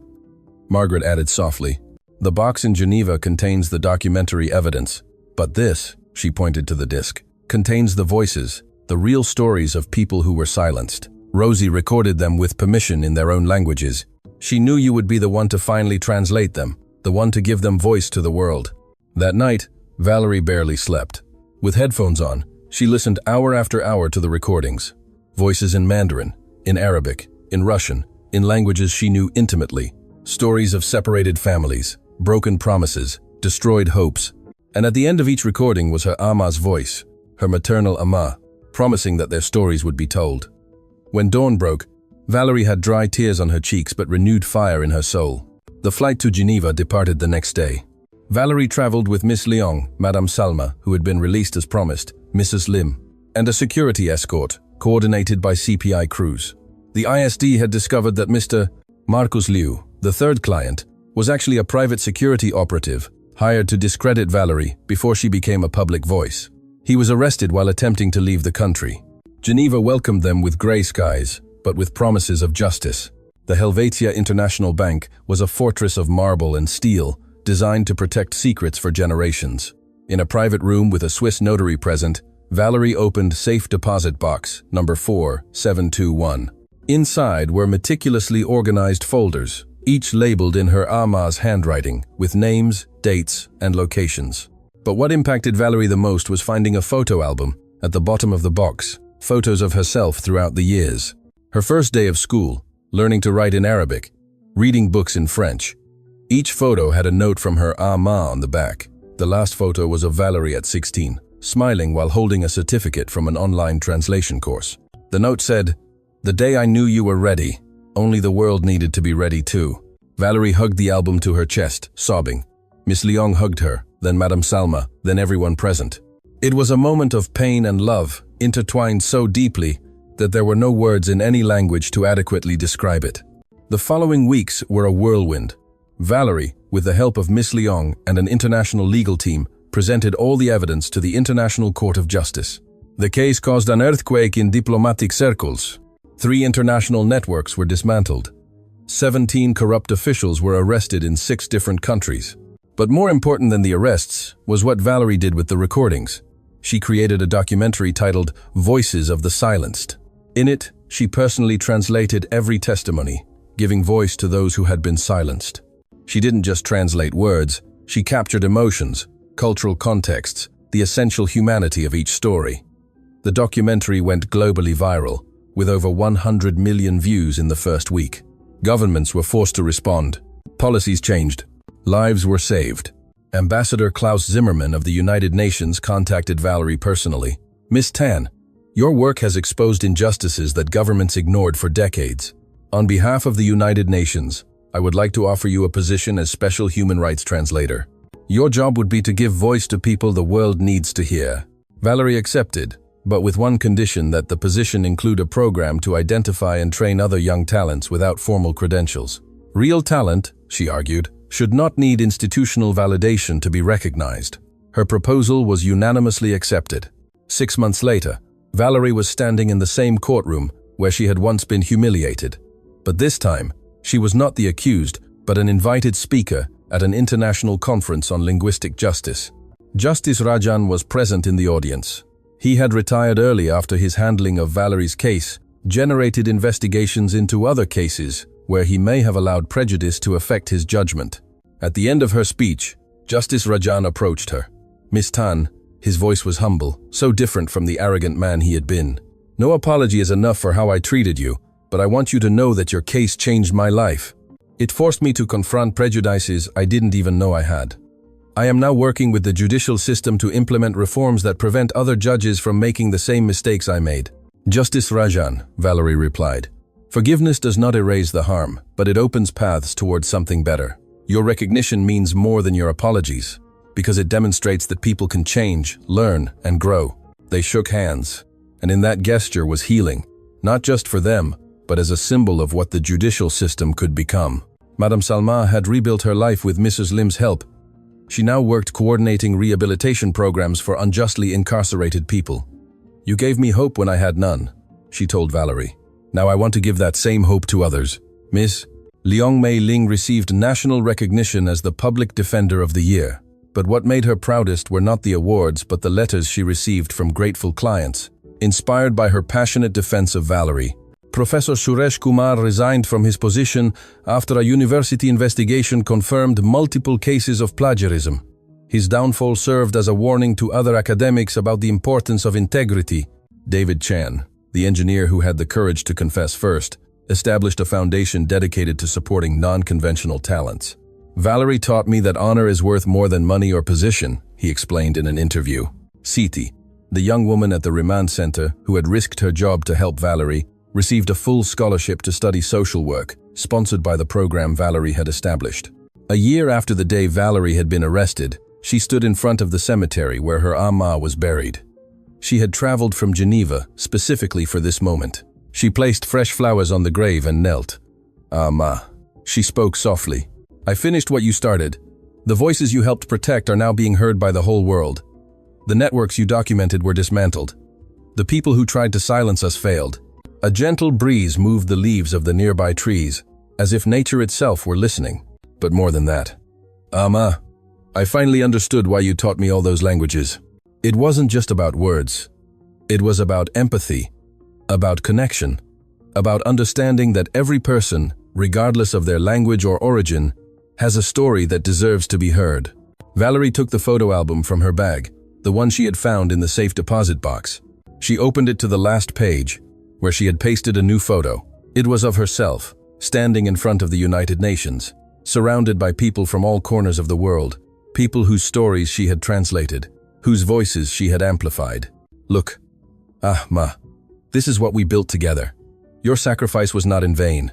Margaret added softly. "The box in Geneva contains the documentary evidence, but this," she pointed to the disc, "contains the voices, the real stories of people who were silenced. Rosie recorded them with permission in their own languages. She knew you would be the one to finally translate them, the one to give them voice to the world." That night, Valerie barely slept. With headphones on, she listened hour after hour to the recordings. Voices in Mandarin, in Arabic, in Russian, in languages she knew intimately. Stories of separated families, broken promises, destroyed hopes. And at the end of each recording was her Ama's voice, her maternal Ama, promising that their stories would be told. When dawn broke, Valerie had dry tears on her cheeks but renewed fire in her soul. The flight to Geneva departed the next day. Valerie traveled with Miss Leong, Madame Salma, who had been released as promised, Mrs. Lim, and a security escort, coordinated by CPI crews. The ISD had discovered that Mr. Marcus Liu, the third client, was actually a private security operative hired to discredit Valerie before she became a public voice. He was arrested while attempting to leave the country. Geneva welcomed them with gray skies, but with promises of justice. The Helvetia International Bank was a fortress of marble and steel, designed to protect secrets for generations. In a private room with a Swiss notary present, Valerie opened safe deposit box number 4721. Inside were meticulously organized folders, each labeled in her Ama's handwriting, with names, dates, and locations. But what impacted Valerie the most was finding a photo album at the bottom of the box, photos of herself throughout the years. Her first day of school, learning to write in Arabic, reading books in French. Each photo had a note from her Ama on the back. The last photo was of Valerie at 16, smiling while holding a certificate from an online translation course. The note said, "The day I knew you were ready, only the world needed to be ready too." Valerie hugged the album to her chest, sobbing. Miss Leong hugged her, then Madame Salma, then everyone present. It was a moment of pain and love, intertwined so deeply that there were no words in any language to adequately describe it. The following weeks were a whirlwind. Valerie, with the help of Miss Leong and an international legal team, presented all the evidence to the International Court of Justice. The case caused an earthquake in diplomatic circles. 3 international networks were dismantled. 17 corrupt officials were arrested in 6 different countries. But more important than the arrests was what Valerie did with the recordings. She created a documentary titled Voices of the Silenced. In it, she personally translated every testimony, giving voice to those who had been silenced. She didn't just translate words, she captured emotions, cultural contexts, the essential humanity of each story. The documentary went globally viral, with over 100 million views in the first week. Governments were forced to respond. Policies changed. Lives were saved. Ambassador Klaus Zimmermann of the United Nations contacted Valerie personally. "Miss Tan, your work has exposed injustices that governments ignored for decades. On behalf of the United Nations, I would like to offer you a position as Special Human Rights Translator. Your job would be to give voice to people the world needs to hear." Valerie accepted, but with one condition: that the position include a program to identify and train other young talents without formal credentials. Real talent, she argued, should not need institutional validation to be recognized. Her proposal was unanimously accepted. 6 months later, Valerie was standing in the same courtroom where she had once been humiliated. But this time, she was not the accused, but an invited speaker at an international conference on linguistic justice. Justice Rajan was present in the audience. He had retired early after his handling of Valerie's case generated investigations into other cases where he may have allowed prejudice to affect his judgment. At the end of her speech, Justice Rajan approached her. "Miss Tan," his voice was humble, so different from the arrogant man he had been. "No apology is enough for how I treated you, but I want you to know that your case changed my life. It forced me to confront prejudices I didn't even know I had. I am now working with the judicial system to implement reforms that prevent other judges from making the same mistakes I made." "Justice Rajan," Valerie replied, "forgiveness does not erase the harm, but it opens paths towards something better. Your recognition means more than your apologies, because it demonstrates that people can change, learn, and grow." They shook hands, and in that gesture was healing, not just for them, but as a symbol of what the judicial system could become. Madame Salma had rebuilt her life with Mrs. Lim's help. She now worked coordinating rehabilitation programs for unjustly incarcerated people. "You gave me hope when I had none," she told Valerie. "Now I want to give that same hope to others." Miss Leong Mei Ling received national recognition as the Public Defender of the Year. But what made her proudest were not the awards but the letters she received from grateful clients. Inspired by her passionate defense of Valerie, Professor Suresh Kumar resigned from his position after a university investigation confirmed multiple cases of plagiarism. His downfall served as a warning to other academics about the importance of integrity. David Chan, the engineer who had the courage to confess first, established a foundation dedicated to supporting non-conventional talents. "Valerie taught me that honor is worth more than money or position," he explained in an interview. Siti, the young woman at the Remand Center who had risked her job to help Valerie, received a full scholarship to study social work, sponsored by the program Valerie had established. A year after the day Valerie had been arrested, she stood in front of the cemetery where her Amma was buried. She had traveled from Geneva specifically for this moment. She placed fresh flowers on the grave and knelt. "Ah, Ma," she spoke softly. "I finished what you started. The voices you helped protect are now being heard by the whole world. The networks you documented were dismantled. The people who tried to silence us failed." A gentle breeze moved the leaves of the nearby trees, as if nature itself were listening. But more than that. "Ah, Ma, I finally understood why you taught me all those languages. It wasn't just about words. It was about empathy, about connection, about understanding that every person, regardless of their language or origin, has a story that deserves to be heard." Valerie took the photo album from her bag, the one she had found in the safe deposit box. She opened it to the last page, where she had pasted a new photo. It was of herself, standing in front of the United Nations, surrounded by people from all corners of the world, people whose stories she had translated, whose voices she had amplified. "Look, ah, Ma, this is what we built together. Your sacrifice was not in vain.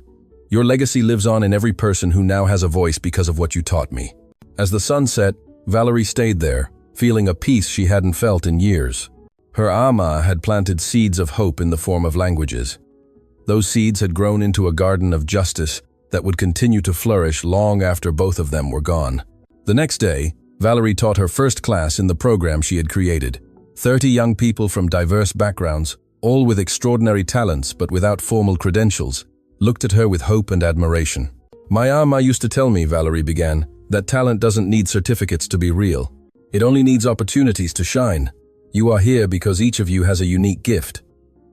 Your legacy lives on in every person who now has a voice because of what you taught me." As the sun set, Valerie stayed there, feeling a peace she hadn't felt in years. Her ama had planted seeds of hope in the form of languages. Those seeds had grown into a garden of justice that would continue to flourish long after both of them were gone. The next day, Valerie taught her first class in the program she had created. 30 young people from diverse backgrounds, all with extraordinary talents but without formal credentials, looked at her with hope and admiration. "My ama used to tell me," Valerie began, "that talent doesn't need certificates to be real. It only needs opportunities to shine. You are here because each of you has a unique gift.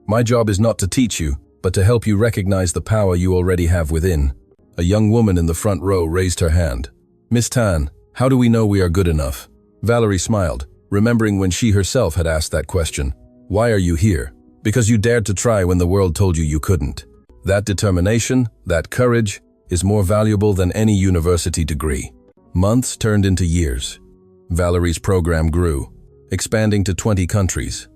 My job is not to teach you, but to help you recognize the power you already have within." A young woman in the front row raised her hand. "Miss Tan, how do we know we are good enough?" Valerie smiled, remembering when she herself had asked that question. "Why are you here? Because you dared to try when the world told you you couldn't. That determination, that courage, is more valuable than any university degree." Months turned into years. Valerie's program grew, expanding to 20 countries.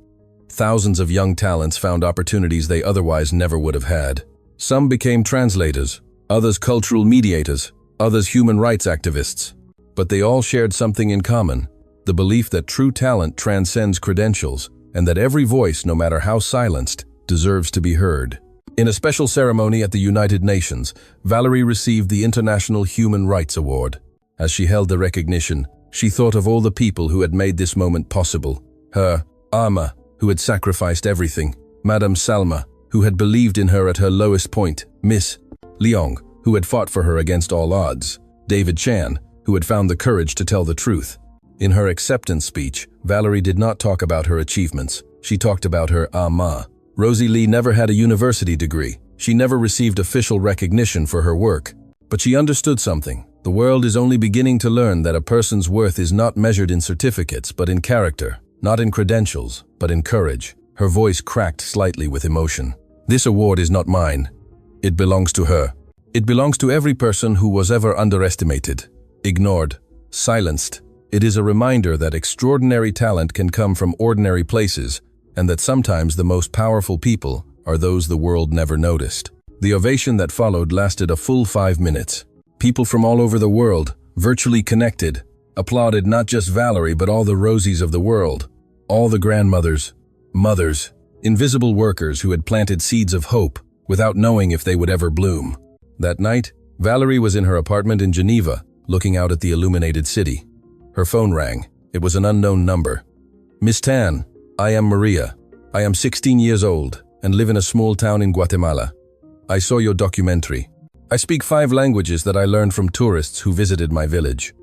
Thousands of young talents found opportunities they otherwise never would have had. Some became translators, others cultural mediators, others human rights activists. But they all shared something in common: the belief that true talent transcends credentials, and that every voice, no matter how silenced, deserves to be heard. In a special ceremony at the United Nations, Valerie received the International Human Rights Award. As she held the recognition, she thought of all the people who had made this moment possible. Her ama, who had sacrificed everything; Madame Salma, who had believed in her at her lowest point; Miss Leong, who had fought for her against all odds; David Chan, who had found the courage to tell the truth. In her acceptance speech, Valerie did not talk about her achievements. She talked about her ama. Rosie Lee never had a university degree. She never received official recognition for her work. But she understood something. The world is only beginning to learn that a person's worth is not measured in certificates, but in character. Not in credentials, but in courage. Her voice cracked slightly with emotion. "This award is not mine. It belongs to her. It belongs to every person who was ever underestimated, ignored, silenced. It is a reminder that extraordinary talent can come from ordinary places, and that sometimes the most powerful people are those the world never noticed." The ovation that followed lasted a full 5 minutes. People from all over the world, virtually connected, applauded not just Valerie but all the Rosies of the world, all the grandmothers, mothers, invisible workers who had planted seeds of hope without knowing if they would ever bloom. That night, Valerie was in her apartment in Geneva, looking out at the illuminated city. Her phone rang. It was an unknown number. "Miss Tan, I am Maria. I am 16 years old and live in a small town in Guatemala. I saw your documentary. I speak 5 languages that I learned from tourists who visited my village.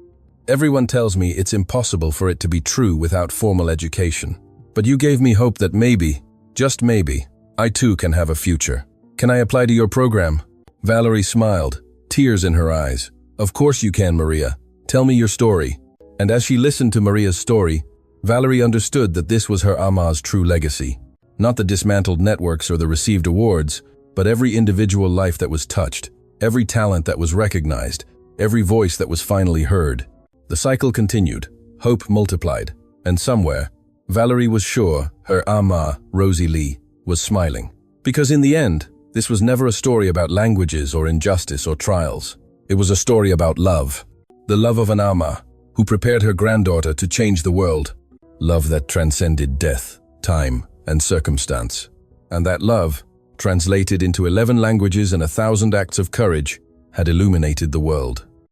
Everyone tells me it's impossible for it to be true without formal education. But you gave me hope that maybe, just maybe, I too can have a future. Can I apply to your program?" Valerie smiled, tears in her eyes. "Of course you can, Maria. Tell me your story." And as she listened to Maria's story, Valerie understood that this was her ama's true legacy. Not the dismantled networks or the received awards, but every individual life that was touched, every talent that was recognized, every voice that was finally heard. The cycle continued, hope multiplied, and somewhere, Valerie was sure her ama, Rosie Lee, was smiling. Because in the end, this was never a story about languages or injustice or trials. It was a story about love. The love of an ama who prepared her granddaughter to change the world. Love that transcended death. time, and circumstance. And that love, translated into 11 languages and 1,000 acts of courage, had illuminated the world.